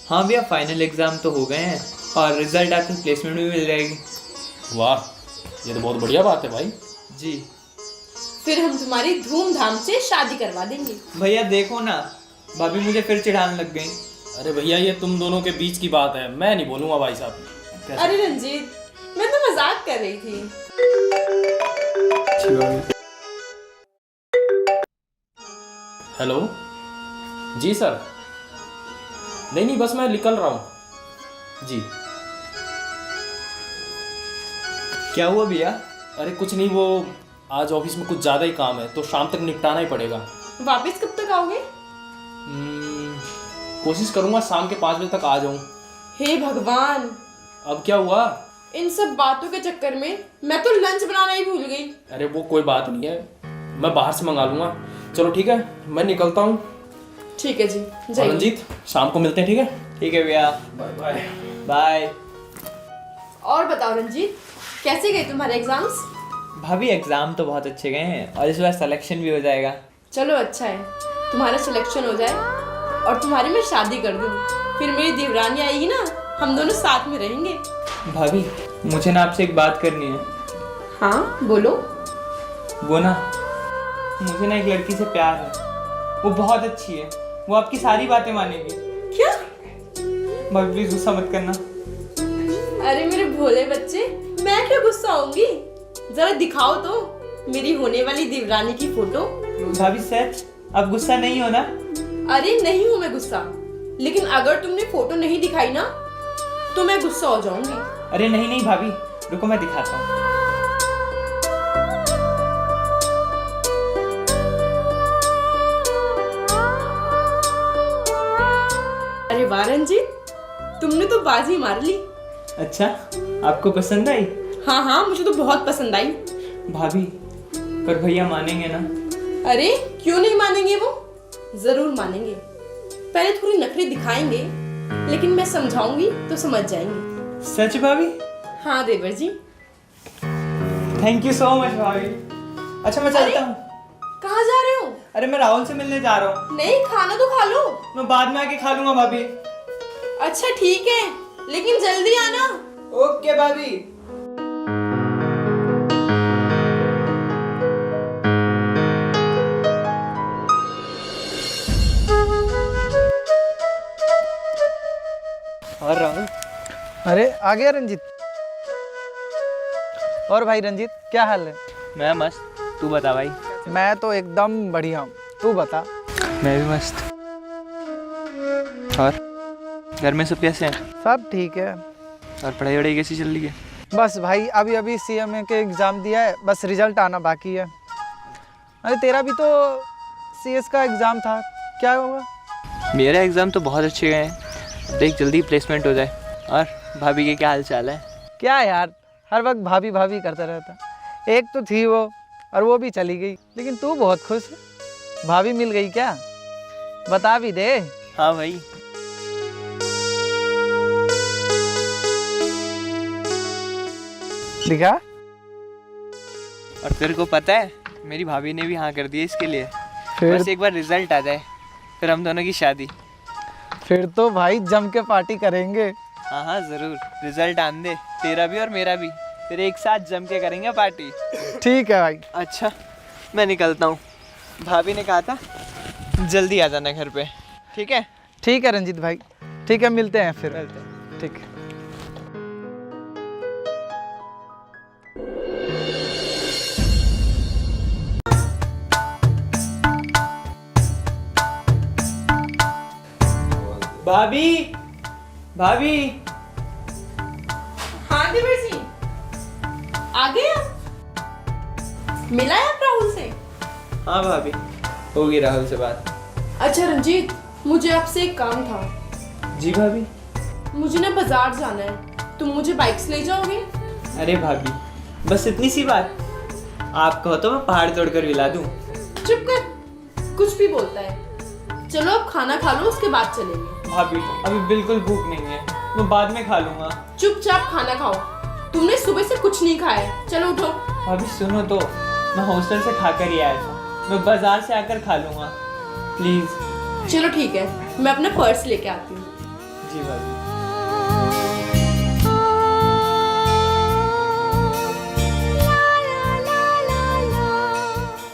हाँ भैया, फाइनल एग्जाम तो हो गए हैं, और रिजल्ट आपकी प्लेसमेंट भी मिल जाएगी।
वाह, ये तो बहुत बढ़िया बात है भाई।
जी
फिर हम तुम्हारी धूमधाम से शादी करवा देंगे।
भैया देखो ना, भाभी मुझे फिर चिढ़ाने लग गई।
अरे भैया, ये तुम दोनों के बीच की बात है, मैं नहीं बोलूंगा भाई साहब। कैसे?
अरे रंजीत, मैं तो मजाक कर रही थी।
हेलो जी सर। नहीं बस मैं निकल रहा हूँ जी।
क्या हुआ भैया?
अरे कुछ नहीं, वो आज ऑफिस में कुछ ज़्यादा ही काम है, तो शाम तक निपटाना ही पड़ेगा।
वापस कब तक आओगे?
कोशिश करूँगा शाम के 5 बजे तक आ जाऊँ।
हे भगवान,
अब क्या हुआ?
इन सब बातों के चक्कर में मैं तो लंच बनाना ही भूल गई।
अरे वो कोई बात नहीं है, मैं बाहर से मंगा लूँगा। चलो ठीक है, मैं निकलता हूँ।
ठीक है जी,
रंजीत, शाम को मिलते हैं, ठीक है?
ठीक है भैया,
बाय बाय।
बाय।
और बताओ रंजीत, कैसे गए तुम्हारे एग्जाम्स?
भाभी एग्जाम तो बहुत अच्छे गए हैं और इस बार सिलेक्शन भी हो जाएगा।
चलो अच्छा है, तुम्हारा सिलेक्शन हो जाए और तुम्हारी मैं शादी कर दूँ, फिर मेरी देवरानी आएगी ना, हम दोनों साथ में रहेंगे।
भाभी मुझे ना आपसे एक बात करनी है।
हाँ बोलो।
वो ना, मुझे ना एक लड़की से प्यार है, वो बहुत अच्छी है, वो आपकी सारी बातें मानेगी।
क्या?
भाभी प्लीज गुस्सा मत करना।
अरे मेरे भोले बच्चे, मैं क्यों गुस्सा होंगी? जरा दिखाओ तो मेरी होने वाली देवरानी की फोटो।
भाभी सच, अब गुस्सा नहीं हो ना?
अरे नहीं हूँ मैं गुस्सा, लेकिन अगर तुमने फोटो नहीं दिखाई ना तो मैं गुस्सा हो जाऊंगी।
अरे नहीं नहीं भाभी, रुको मैं दिखाता हूँ।
अरे वाह रंजीत, तुमने तो बाजी मार ली।
अच्छा, आपको पसंद आई?
हाँ हाँ, मुझे तो बहुत पसंद आई।
भाभी पर भैया मानेंगे ना?
अरे क्यों नहीं मानेंगे, वो जरूर मानेंगे। पहले थोड़ी नखरे दिखाएंगे, लेकिन मैं समझाऊंगी तो समझ जाएंगे।
सच भाभी?
हाँ देवर जी।
थैंक यू सो मच भाभी। अच्छा मैं चलता हूँ।
कहाँ जा रहे हो?
अरे मैं राहुल से मिलने जा रहा हूँ।
नहीं, खाना तो खा लो।
मैं बाद में आके खा लूंगा भाभी।
अच्छा ठीक है, लेकिन जल्दी आना।
ओके भाभी।
और राहुल? अरे आ गया रंजीत। और भाई रंजीत, क्या हाल है?
मैं मस्त, तू बता भाई।
मैं तो एकदम बढ़िया हूँ, तू बता।
मैं भी मस्त। और घर में सब कैसे हैं?
सब ठीक है।
और पढ़ाई वढ़ाई कैसी चल रही है?
बस भाई अभी अभी CMA के एग्ज़ाम दिया है, बस रिजल्ट आना बाकी है। अरे तेरा भी तो CS का एग्ज़ाम था, क्या होगा?
मेरा एग्ज़ाम तो बहुत अच्छे गए हैं, देख जल्दी प्लेसमेंट हो जाए। और भाभी के क्या हाल चाल है?
क्या यार, हर वक्त भाभी भाभी करता रहता। एक तो थी वो, और वो भी चली गई, लेकिन तू बहुत खुश है। भाभी मिल गई क्या? बता भी दे।
हाँ भाई।
दिखा।
और तेरे को पता है मेरी भाभी ने भी हाँ कर दिया इसके लिए।
फिर
बस एक बार रिजल्ट आ जाए, फिर हम दोनों की शादी।
फिर तो भाई जम के पार्टी करेंगे।
हाँ हाँ जरूर, रिजल्ट आने दे, तेरा भी और मेरा भी, फिर एक साथ जम के करेंगे पार्टी।
ठीक है भाई।
अच्छा मैं निकलता हूँ, भाभी ने कहा था जल्दी आ जाना घर पे। ठीक है?
ठीक है रंजीत भाई, ठीक है, मिलते हैं फिर। ठीक है।
भाभी भाभी।
हाँ देवर जी, आ गए आप? मिला है आप राहुल से?
हाँ भाभी, होगी राहुल से बात।
अच्छा रंजीत, मुझे आपसे एक काम था।
जी भाभी।
मुझे ना बाजार जाना है, तुम मुझे बाइक से ले जाओगे?
अरे भाभी बस इतनी सी बात, आप कहो तो मैं पहाड़ तोड़कर हिला दूं।
चुप कर, कुछ भी बोलता है। चलो अब खाना खा लो, उसके बाद चलेंगे।
भाभी अभी बिल्कुल भूख नहीं है, मैं बाद में खा लूंगा।
चुपचाप खाना खाओ, तुमने सुबह से कुछ नहीं खाया है। चलो उठो।
भाभी सुनो तो, मैं हॉस्टल से खाकर ही आया था, मैं बाजार से आकर खा लूंगा प्लीज।
चलो ठीक है, मैं अपना पर्स लेके आती हूँ।
जी भाभी।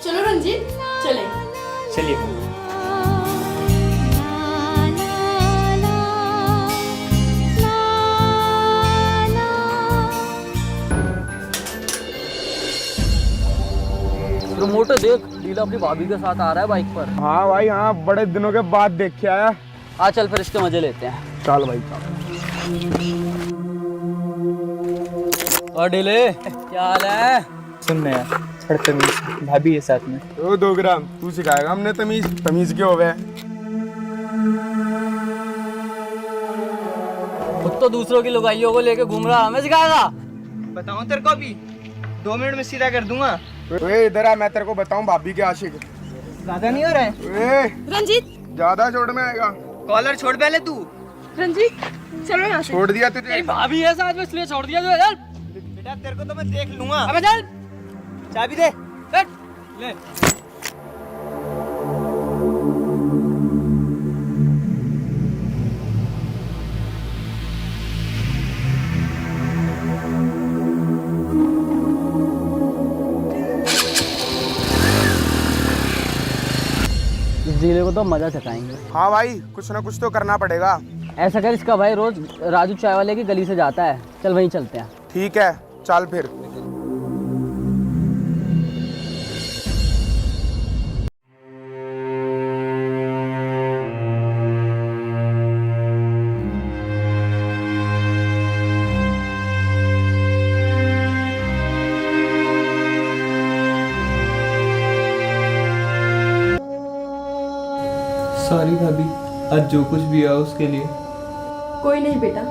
चलो रंजीत, चले।
चलिए भाभी।
प्रमोटर देख, लीला अपनी भाभी के साथ आ रहा है बाइक पर।
हाँ भाई हाँ, बड़े दिनों के बाद देख के आया।
आ चल फिर इसके मजे लेते हैं।
चल भाई चल।
और ढीले, क्या हाल है?
सुन यार, थोड़ा तमीज, भाभी है साथ में।
ओ 2 ग्राम तू सिखाएगा हमने तमीज? तमीज क्यों हो गया?
खुद तो दूसरों की लुगाइयों को लेके घूम रहा, हमें सिखाएगा?
बताऊं तेरे को अभी 2 मिनट में सीधा कर दूंगा।
इधर आ, मैं तेरे को बताऊं भाभी के आशिक।
ज्यादा नहीं हो रहा है?
रंजीत,
ज्यादा छोड़ में आएगा।
कॉलर छोड़ पहले तू।
रंजीत चलो यहाँ से।
छोड़ दिया तुझे?
भाभी है साथ में, इसलिए छोड़ दिया। जो
बेटा तेरे को तो मैं देख लूंगा। अबे चल, चाबी दे। ले।
इस जिले को तो मजा चखाएंगे।
हाँ भाई, कुछ ना कुछ तो करना पड़ेगा।
ऐसा कर, इसका भाई रोज राजू चाय वाले की गली से जाता है, चल वहीं चलते हैं।
ठीक है, चल फिर।
सॉरी भाभी, आज जो कुछ भी हुआ उसके लिए।
कोई नहीं बेटा,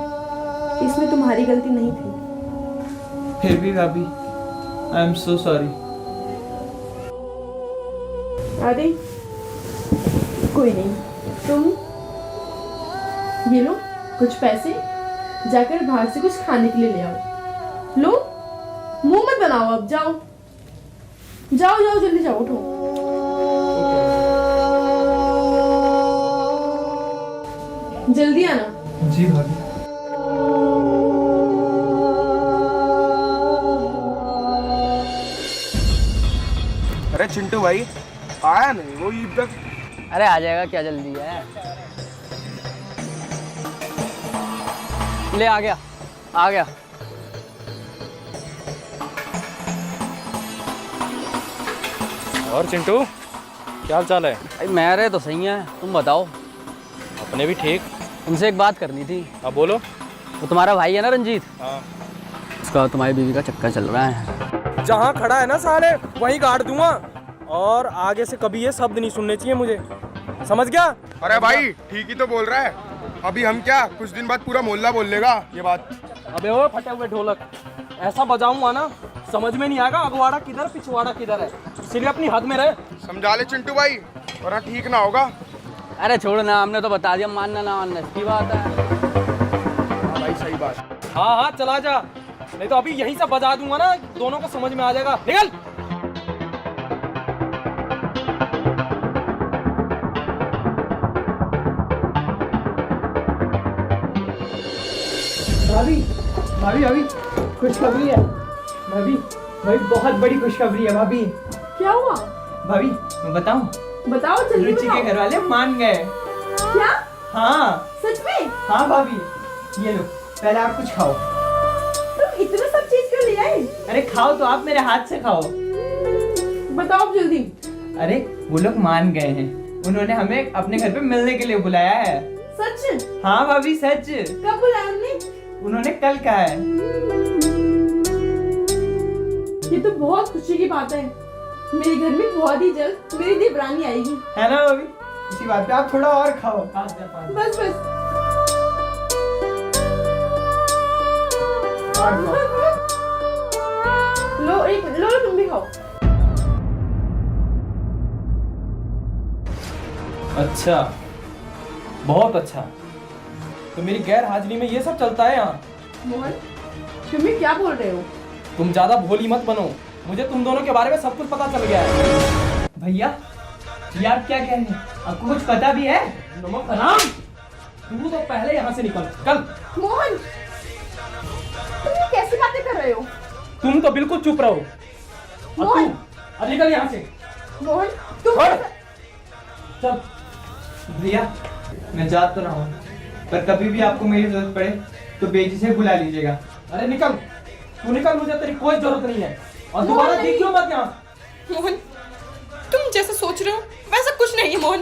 इसमें तुम्हारी गलती नहीं थी।
फिर भी भाभी, आई एम सो सॉरी।
अरे कोई नहीं, तुम ये लो कुछ पैसे, जाकर बाहर से कुछ खाने के लिए ले आओ। लो, मुंह मत बनाओ, अब जाओ जाओ जाओ, जल्दी जाओ, उठो। जल्दी आना।
जी भाभी।
अरे चिंटू भाई आया नहीं वो ईद तक?
अरे आ जाएगा, क्या जल्दी है। ले आ गया, आ गया।
और चिंटू, क्या हाल चाल है?
भाई मेरे तो सही है, तुम बताओ।
अपने भी ठीक।
तुमसे एक बात करनी थी।
अब बोलो।
वो तुम्हारा भाई है ना रंजीत,
हाँ।
उसका तुम्हारी बीवी का चक्कर चल रहा है।
जहाँ खड़ा है ना साले, वहीं काट दूंगा। और आगे से कभी ये शब्द नहीं सुनने चाहिए मुझे, समझ गया?
अरे भाई ठीक ही तो बोल रहा है। अभी हम क्या, कुछ दिन बाद पूरा मोहल्ला बोल लेगा ये बात।
अबे ओ फटे हुए ढोलक, ऐसा बजाऊंगा ना समझ में नहीं आएगा अगवाड़ा किधर पिछवाड़ा किधर है। इसीलिए अपनी हद में रहे।
समझा ले चिंटू भाई, वरना ठीक ना होगा।
अरे छोड़ ना, हमने तो बता दिया, मानना ना मानना इसकी बात है।
हाँ भाई सही बात।
हाँ हाँ चला जा, नहीं तो अभी यहीं से बजा दूंगा ना, दोनों को समझ में आ जाएगा। निकल।
भाभी भाभी भाभी, खुशखबरी है भाभी। भाभी बहुत बड़ी खुशखबरी है भाभी।
क्या हुआ
भाभी मैं बताऊं?
बताओ, जल्दी
रुचि के घर वाले मान गए।
क्या?
हाँ
सच में?
हाँ भाभी, ये लो पहले आप कुछ खाओ।
तुम इतना सब चीज क्यों ले आए?
अरे खाओ तो, आप मेरे हाथ से खाओ।
बताओ जल्दी।
अरे वो लोग मान गए हैं, उन्होंने हमें अपने घर पे मिलने के लिए बुलाया है।
सच?
हाँ भाभी सच।
कब बुलाया उन्होंने?
उन्होंने कल कहा है।
ये तो बहुत खुशी की बात है। मेरे घर में बहुत ही जल्द मेरी देवरानी आएगी,
है ना भाभी? इसी बात पे आप थोड़ा और खाओ।
बस बस। लो तुम भी खाओ।
अच्छा, बहुत अच्छा। तो मेरी गैर हाजिरी में ये सब चलता है यहाँ?
मोहन, तुम क्या बोल रहे हो?
तुम ज्यादा भोली मत बनो, मुझे तुम दोनों के बारे में सब कुछ पता चल गया है।
भैया ये आप क्या कह रहे हैं? आपको कुछ पता भी है?
नमक हराम, तू तो पहले यहाँ से निकल। कल।
मोहन, तुम ये कैसी बातें कर रहे हो?
तुम तो बिल्कुल चुप रहो।
मोहन,
अब निकल यहाँ से।
मोहन तुम
चल।
भैया मैं जा तो रहा हूँ, पर कभी भी आपको मेरी जरूरत पड़े तो बेटी से बुला लीजिएगा।
अरे निकल, तू निकल, मुझे तेरी कोई जरूरत नहीं है। और दोबारा देखियो मत यहाँ।
मोहन, तुम जैसा सोच रहे हो वैसा कुछ नहीं है मोहन,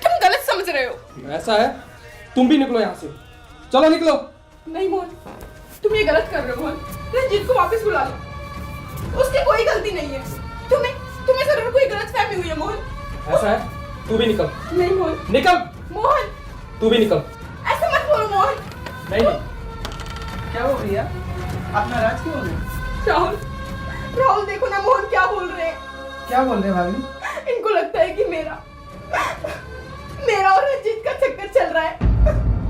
तुम गलत समझ रहे हो।
ऐसा है, तुम भी निकलो यहाँ से। चलो निकलो।
नहीं मोहन, तुम ये गलत कर रहे हो। मोहन, रंजीत को वापस बुला लो, उसकी कोई गलती नहीं है। तुम्हें जरूर कोई गलतफहमी हुई है मोहन।
ऐसा है, तू भी निकल।
नहीं मोहन।
निकल।
मोहन
तू भी निकल।
ऐसा मत बोलो मोहन।
नहीं।
क्या हो भैया, आप नाराज क्यों हो गए?
राहुल देखो ना मोहन क्या बोल रहे हैं।
क्या बोल रहे हैं भाभी?
इनको लगता है कि मेरा और रंजीत का चक्कर चल रहा है।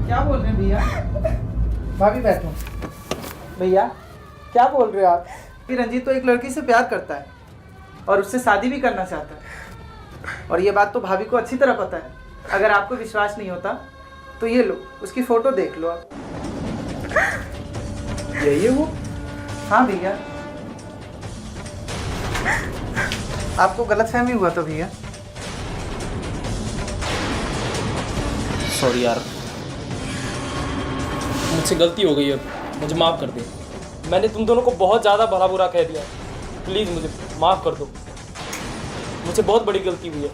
क्या बोल रहे हैं भैया? भाभी बैठो। भैया
क्या बोल रहे हो आप? कि रंजीत तो एक लड़की से प्यार करता है और उससे शादी भी करना चाहता है, और ये बात तो भाभी को अच्छी तरह पता है। अगर आपको विश्वास नहीं होता तो ये लो, उसकी फोटो देख लो आप। यही है वो? हाँ भैया। आपको गलतफहमी हुआ तो भैया।
सॉरी यार, मुझसे गलती हो गई है, मुझे माफ़ कर दे। मैंने तुम दोनों को बहुत ज़्यादा भला बुरा कह दिया, प्लीज़ मुझे माफ़ कर दो। मुझसे बहुत बड़ी गलती हुई है,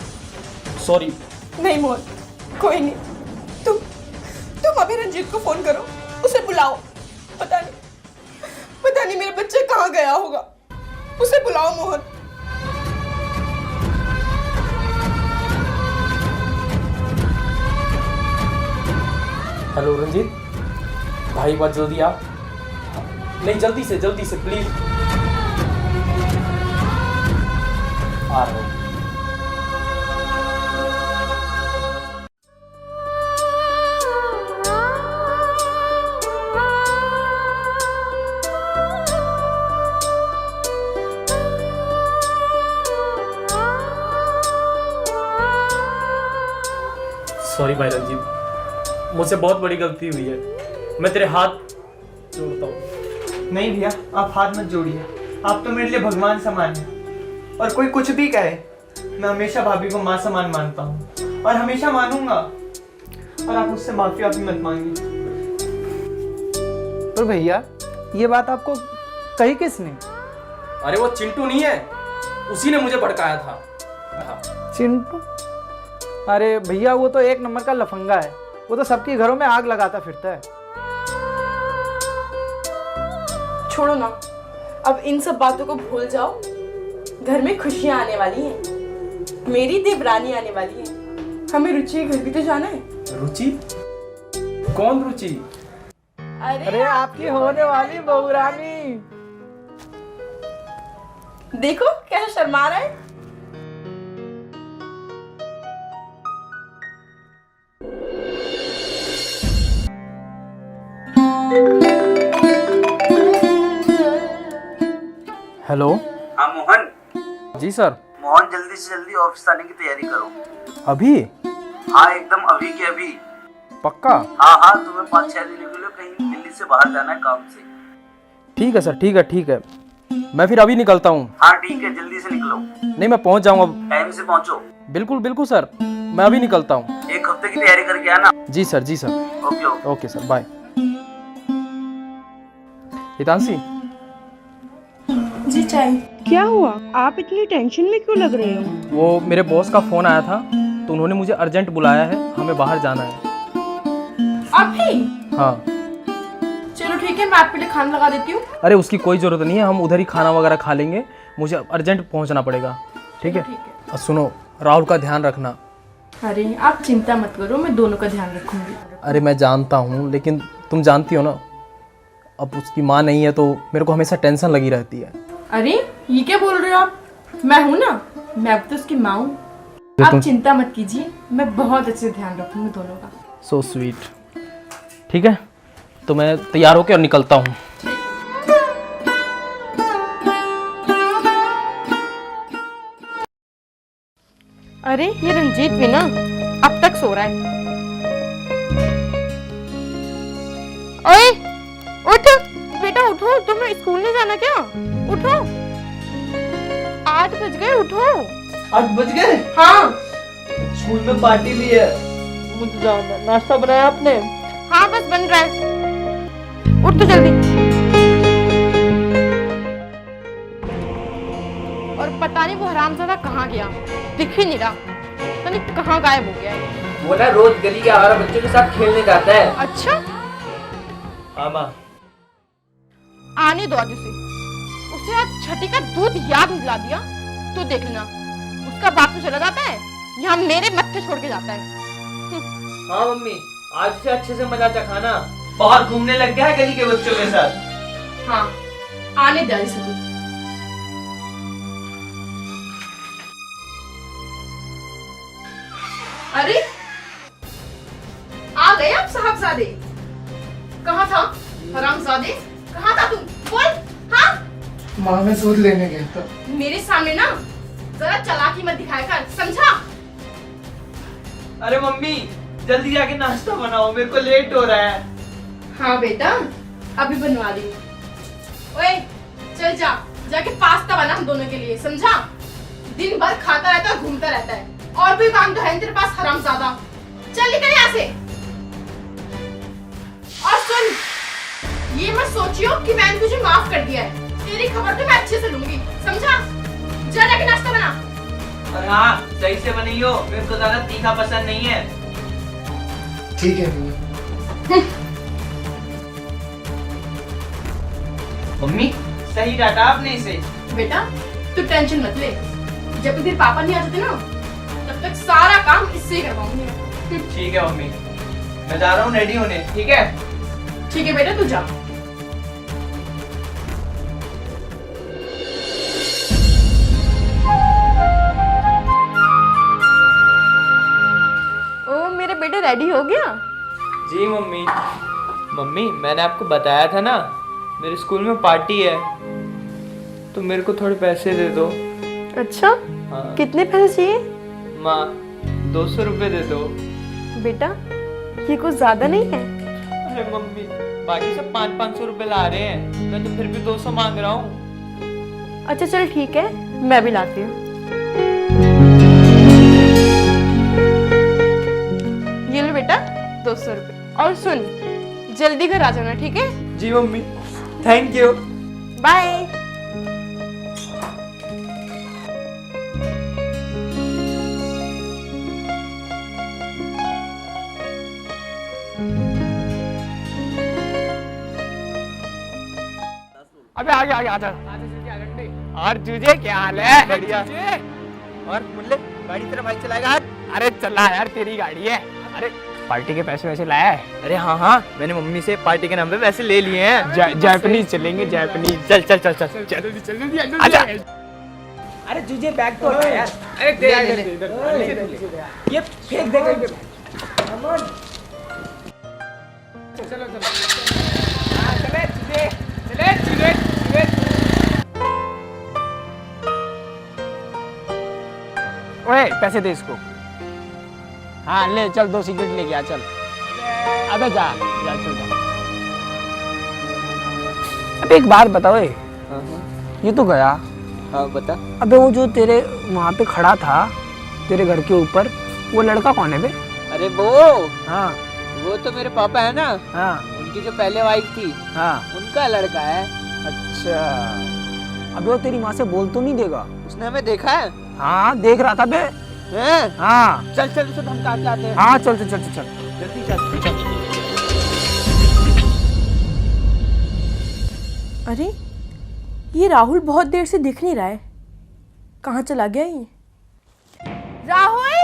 सॉरी।
नहीं मोहन, कोई नहीं। तुम अभी रंजीत को फोन करो, उसे बुलाओ। पता नहीं मेरा बच्चा कहाँ गया होगा, उसे बुलाओ मोहन।
हेलो रंजीत भाई, एक बार जल्दी आ। नहीं, जल्दी से प्लीज। आ रहा हूँ। सॉरी भाई रंजीत, मुझसे बहुत बड़ी गलती हुई है, मैं तेरे हाथ जोड़ता हूँ।
नहीं भैया, आप हाथ मत जोड़िए, आप तो मेरे लिए भगवान समान हैं। और कोई कुछ भी कहे, मैं हमेशा भाभी को माँ समान मानता हूँ और हमेशा मानूंगा। और आप मुझसे माफी वाफी मत मांगिए। और भैया, ये बात आपको कही किसने?
अरे वो चिंटू नहीं है, उसी ने मुझे भड़काया था।
चिंटू? अरे भैया, वो तो एक नंबर का लफंगा है, वो तो सबके घरों में आग लगाता फिरता है।
छोड़ो ना, अब इन सब बातों को भूल जाओ। घर में खुशियां आने वाली हैं, मेरी देवरानी आने वाली है। हमें रुचि के घर भी तो जाना है।
रुचि? कौन रुचि?
अरे आपकी होने वाली बहुरानी।
देखो कैसे शर्मा रहा है।
हेलो।
हाँ मोहन।
जी सर।
मोहन, जल्दी से जल्दी ऑफिस आने की तैयारी करो।
अभी?
हाँ, एकदम अभी के अभी।
पक्का?
हाँ, तुम्हें 5-6 दिनों के लिए कहीं दिल्ली से बाहर जाना है काम से।
ठीक है सर, ठीक है। मैं फिर अभी निकलता हूँ।
हाँ ठीक है, जल्दी से निकलो।
नहीं, मैं पहुँच जाऊँगा।
टाइम से पहुँचो।
बिल्कुल सर, मैं अभी निकलता हूँ।
1 हफ्ते की तैयारी करके आना।
जी sir. Okay sir, bye. Hitanshi.
जी चाय। क्या हुआ, आप इतनी टेंशन में क्यों लग रहे हो?
वो मेरे बॉस का फोन आया था, तो उन्होंने मुझे अर्जेंट बुलाया है, हमें बाहर जाना है।
अभी?
हाँ।
चलो ठीक है, मैं आपके लिए खाना लगा देती हूँ।
अरे उसकी कोई जरूरत नहीं है, हम उधर ही खाना वगैरह खा लेंगे, मुझे अर्जेंट पहुंचना पड़ेगा। ठीक है। और सुनो, राहुल का ध्यान रखना।
अरे आप चिंता मत करो, मैं दोनों का ध्यान रखूंगी।
अरे मैं जानता हूँ, लेकिन तुम जानती हो ना, अब उसकी माँ नहीं है तो मेरे को हमेशा टेंशन लगी रहती है।
अरे ये क्या बोल रहे हो आप? मैं हूँ ना, मैं अब तो उसकी माँ हूँ। आप चिंता मत कीजिए, मैं बहुत अच्छे ध्यान रखूंगी दोनों का।
So sweet. ठीक है, तो मैं तैयार होकर निकलता हूँ।
अरे ये रंजीत भी ना अब तक सो रहा है। ओए उठ बेटा, उठो, तुम्हें स्कूल नहीं जाना क्या? उठो, 8 बज गए, उठो।
8 बज गए?
हाँ।
स्कूल में पार्टी भी है, मुझे जाना। नाश्ता बनाया आपने?
हाँ बस बन रहा है, उठ तो जल्दी। और पता नहीं वो हरामजादा कहाँ गया, दिख ही नहीं रहा, पता नहीं कहाँ गायब हो गया है।
वो ना रोज गली के आवारा बच्चों के साथ खेलने जाता है।
अच्छा?
हाँ माँ।
आने दो आज उसे आज छठी का दूध याद दिला दिया तो देख लेना, उसका बाप तो चला जाता है, यहाँ मेरे मत्थे छोड़ के जाता है।
हाँ मम्मी, आज से अच्छे से मजा चखाना।
बाहर घूमने लग गया है गली के बच्चों के साथ।
हाँ, आने दे इसे तू। अरे आ गए आप साहबजादे। कहाँ था हरामजादे, कहाँ था तुम? बोल,
माँ मैं दूध लेने गया था।
मेरे सामने ना जरा चालाकी मत दिखाया कर, समझा?
अरे मम्मी जल्दी जाके नाश्ता बनाओ, मेरे को लेट हो रहा है।
हाँ बेटा, अभी बनवा रही हूँ। ओए चल जा, जाके पास्ता बना हम दोनों के लिए, समझा? दिन भर खाता रहता है, घूमता रहता है, और कोई काम तो है नहीं तेरे पास, हरामजादा। चल निकल यहाँ से। और सुन, ये मत सोचियो कि मैंने तुझे माफ कर दिया है, तेरी खबर तो मैं अच्छे से लूंगी, समझा? जा जाके नाश्ता बना।
और हाँ सही से बनाइयो, मेरे को ज्यादा तीखा पसंद नहीं है।
ठीक है भैया।
मम्मी सही डांटा आपने इसे।
बेटा तू टेंशन मत ले, जब तक तेरे पापा नहीं आ जाते ना तब तक सारा काम इससे ही करवाऊंगी।
ठीक है मम्मी, मैं जा रहा हूँ रेडी होने। ठीक है?
ठीक है बेटा, तू जा। ओ मेरे बेटे रेडी हो गया?
जी मम्मी। मम्मी मैंने आपको बताया था ना मेरे स्कूल में पार्टी है, तो मेरे को थोड़े पैसे दे दो।
अच्छा
हाँ।
कितने पैसे चाहिए?
माँ 200 रुपए दे दो।
बेटा ये कुछ ज्यादा नहीं है?
अरे मम्मी बाकी सब 500-500 रुपए ला रहे हैं, मैं तो फिर भी 200 मांग रहा हूँ।
अच्छा चल ठीक है, मैं भी लाती हूँ। ये लो बेटा 200 रुपए। और सुन जल्दी घर आ जाना, ठीक है?
जी मम्मी, थैंक यू।
बाय।
अबे आगे आगे आजा। और तुझे क्या हाल है?
बढ़िया।
और मुल्ले गाड़ी तेरा भाई चलाएगा आज? अरे चला यार, तेरी गाड़ी है। अरे पार्टी के पैसे वैसे लाया है?
अरे हाँ हाँ, मैंने मम्मी से पार्टी के नाम पे पैसे ले लिए हैं।
जापानीज चलेंगे, जापानीज।
चल चल चल चल चल
आजा।
अरे तुझे बैग तो है यार। अरे दे ये फेंक दे कहीं पे।
चलो चलो। हाँ चले चले चले चले चले। ओए पैसे दे इसको। हाँ ले चल, 2 सिगरेट लेके आ चल। अबे जा जा चल जा। अबे एक बात बताओ, ये तो गया।
हाँ बता।
अबे वो जो तेरे वहाँ पे खड़ा था तेरे घर के ऊपर, वो लड़का कौन है बे?
अरे वो,
हाँ
वो तो मेरे पापा है ना।
हाँ
उनकी जो पहले वाइफ थी,
हाँ
उनका लड़का है।
अच्छा। अबे वो तेरी माँ से बोल तो नहीं देगा?
उसने हमें देखा है।
हाँ देख रहा था बे।
हैं?
हाँ
चल चल उसे हम काट लाते हैं।
हाँ चल चल चल चल
जल्दी चल चल।
अरे ये राहुल बहुत देर से दिख नहीं रहा है, कहाँ चला गया ये? राहुल,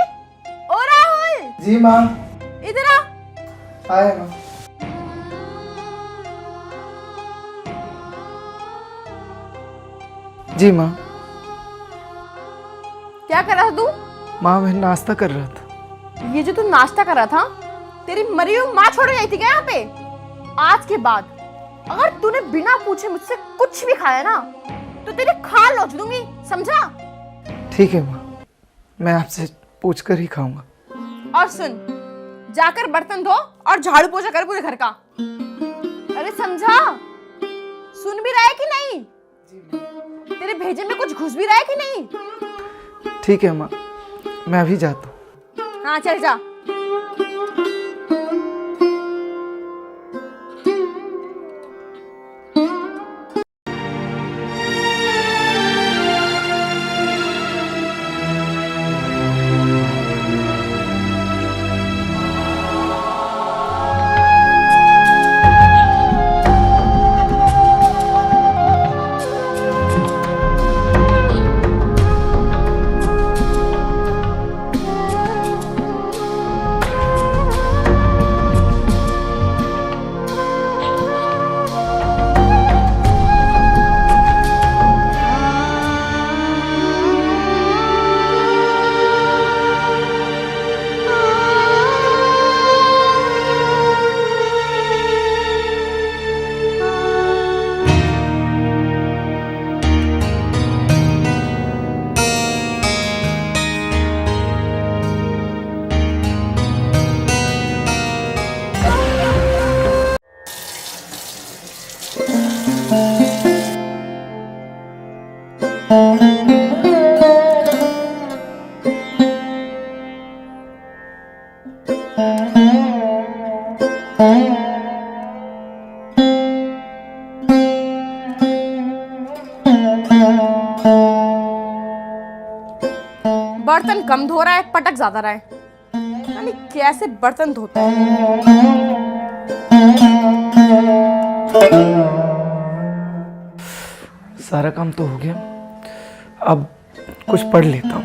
ओ राहुल।
जी माँ।
इधर आ।
आए माँ। जी माँ।
क्या कर रहा था तू?
माँ मैं नाश्ता कर रहा था।
ये जो तू नाश्ता कर रहा था, तेरी मरी हुई माँ छोड़ गई थी क्या यहाँ पे? आज के बाद अगर तूने बिना पूछे मुझसे कुछ भी खाया ना तो तेरी खाल नोच दूंगी, समझा?
ठीक है माँ, मैं आपसे पूछ कर ही खाऊंगा।
और सुन, जाकर बर्तन धो और झाड़ू पोछा कर पूरे घर का। अरे समझा? सुन भी रहा है कि नहीं? तेरे भेजे में कुछ घुस भी रहा है कि नहीं?
ठीक है माँ, मैं अभी जाता हूँ।
हाँ चल जा। बर्तन कम धो रहा है, पटक ज्यादा रहा है। यानी कैसे बर्तन धोता है।
सारा काम तो हो गया, अब कुछ पढ़ लेता हूँ।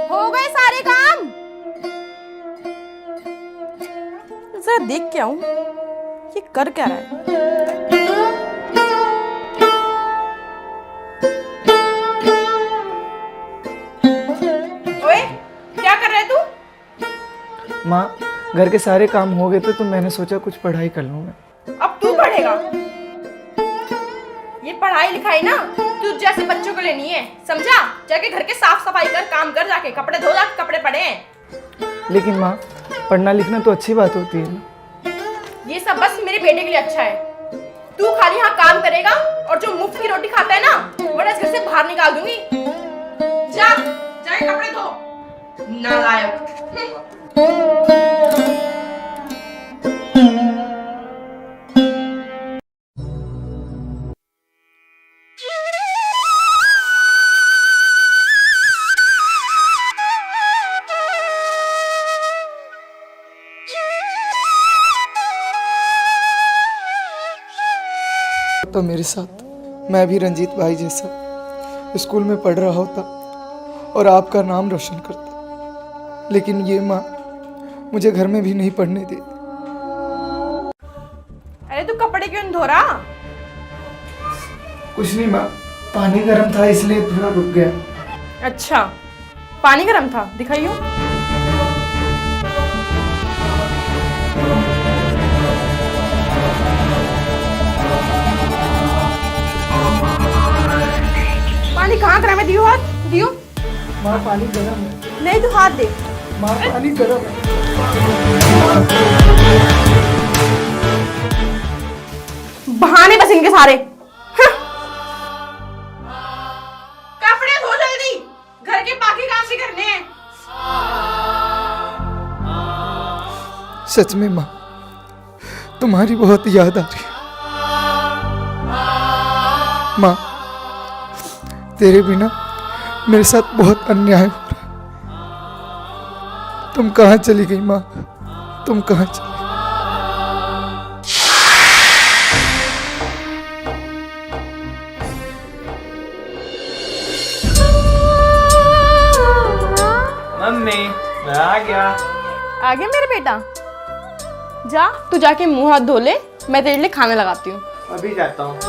हो गए सारे काम। जरा देख के आऊं ये कर क्या रहा है। ओए, क्या कर रहा है तू?
माँ, घर के सारे काम हो गए थे तो मैंने सोचा कुछ पढ़ाई कर लूँ मैं।
अब तू पढ़ेगा? ये पढ़ाई लिखाई ना तुझ जैसे बच्चों को लेनी है, समझा? जाके घर के साफ सफाई कर, काम कर, जाके कपड़े धो, जाके कपड़े पड़े हैं।
लेकिन माँ, पढ़ना लिखना तो अच्छी बात होती है ना।
ये सब बस मेरे बेटे के लिए अच्छा है। तू खाली यहाँ काम करेगा और जो मुफ्त की रोटी खाता है ना, वो इस घर से बाहर निकाल दूंगी। जा, जाके कपड़े धो, नालायक।
तो मेरे साथ मैं भी रंजीत भाई जैसा स्कूल में पढ़ रहा होता और आपका नाम रोशन करता, लेकिन ये माँ मुझे घर में भी नहीं पढ़ने देती।
अरे तू कपड़े क्यों धो रहा?
कुछ नहीं माँ, पानी गर्म था इसलिए थोड़ा रुक गया।
अच्छा, पानी गर्म था, दिखाइयो। पानी कहाँ गर्म है? दियो हाथ, दियो।
माँ पानी गर्म है।
नहीं, तू हाथ दे।
माँ पानी गर्म है।
बहाने बस इनके सारे। कपड़े धो जल्दी, घर के बाकी काम भी करने हैं।
सच में माँ, तुम्हारी बहुत याद आ रही है। माँ, तेरे बिना मेरे साथ बहुत अन्याय हो रहा है। तुम कहाँ चली गई माँ? तुम कहाँ चली?
मम्मी, मैं आ गया।
आ गया मेरे बेटा? जा, तू जाके मुंह हाथ धो ले, मैं तेरे लिए खाना लगाती हूँ।
अभी जाता हूँ।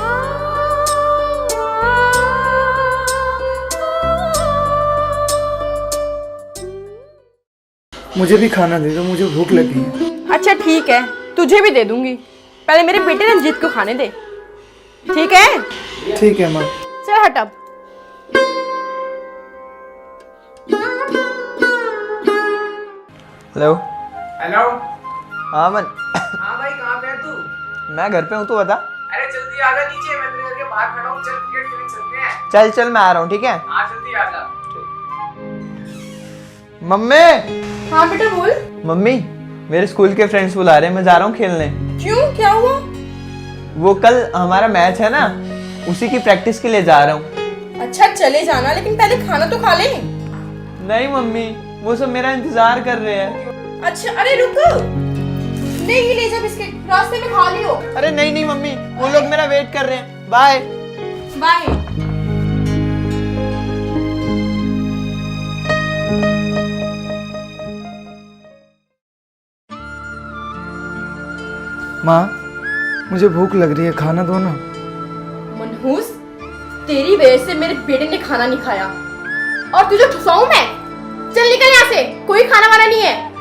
मुझे भी खाना दे दो, मुझे भूख लगी है।
अच्छा ठीक है, तुझे भी दे दूंगी। पहले मेरे बेटे रंजीत को खाने दे, ठीक है?
ठीक है माँ।
चल हट अब।
हेलो।
हेलो।
हाँ मन।
हाँ भाई, कहाँ पे है तू?
मैं घर पे हूँ, तू बता।
अरे जल्दी आ जा नीचे, मैं तेरे घर के बाहर खड़ा हूँ। चल क्रिकेट खेलने चलते हैं।
चल चल, मैं आ रहा हूँ, ठीक है?
हाँ जल्दी आ जा।
मम्मी।
हाँ बेटा बोल।
मम्मी, मेरे स्कूल के फ्रेंड्स बुला रहे हैं, मैं जा रहा हूँ खेलने।
क्यों, क्या हुआ?
वो कल हमारा मैच है ना, उसी की प्रैक्टिस के लिए जा रहा हूँ।
अच्छा चले जाना, लेकिन पहले खाना तो खा ले।
नहीं मम्मी, वो सब मेरा इंतजार कर रहे हैं।
अच्छा, अरे रुक, नहीं ये ले जा बिस्किट, रास्ते में खा लियो।
अरे नहीं नहीं मम्मी, वो लोग मेरा वेट कर रहे हैं। Bye
bye.
माँ, मुझे भूख लग रही है, खाना दो ना।
मनहूस, तेरी वजह से मेरे बेटे ने खाना नहीं खाया और तुझे ठुसाऊं मैं? चल निकल यहाँ से, कोई खाना वाना नहीं है।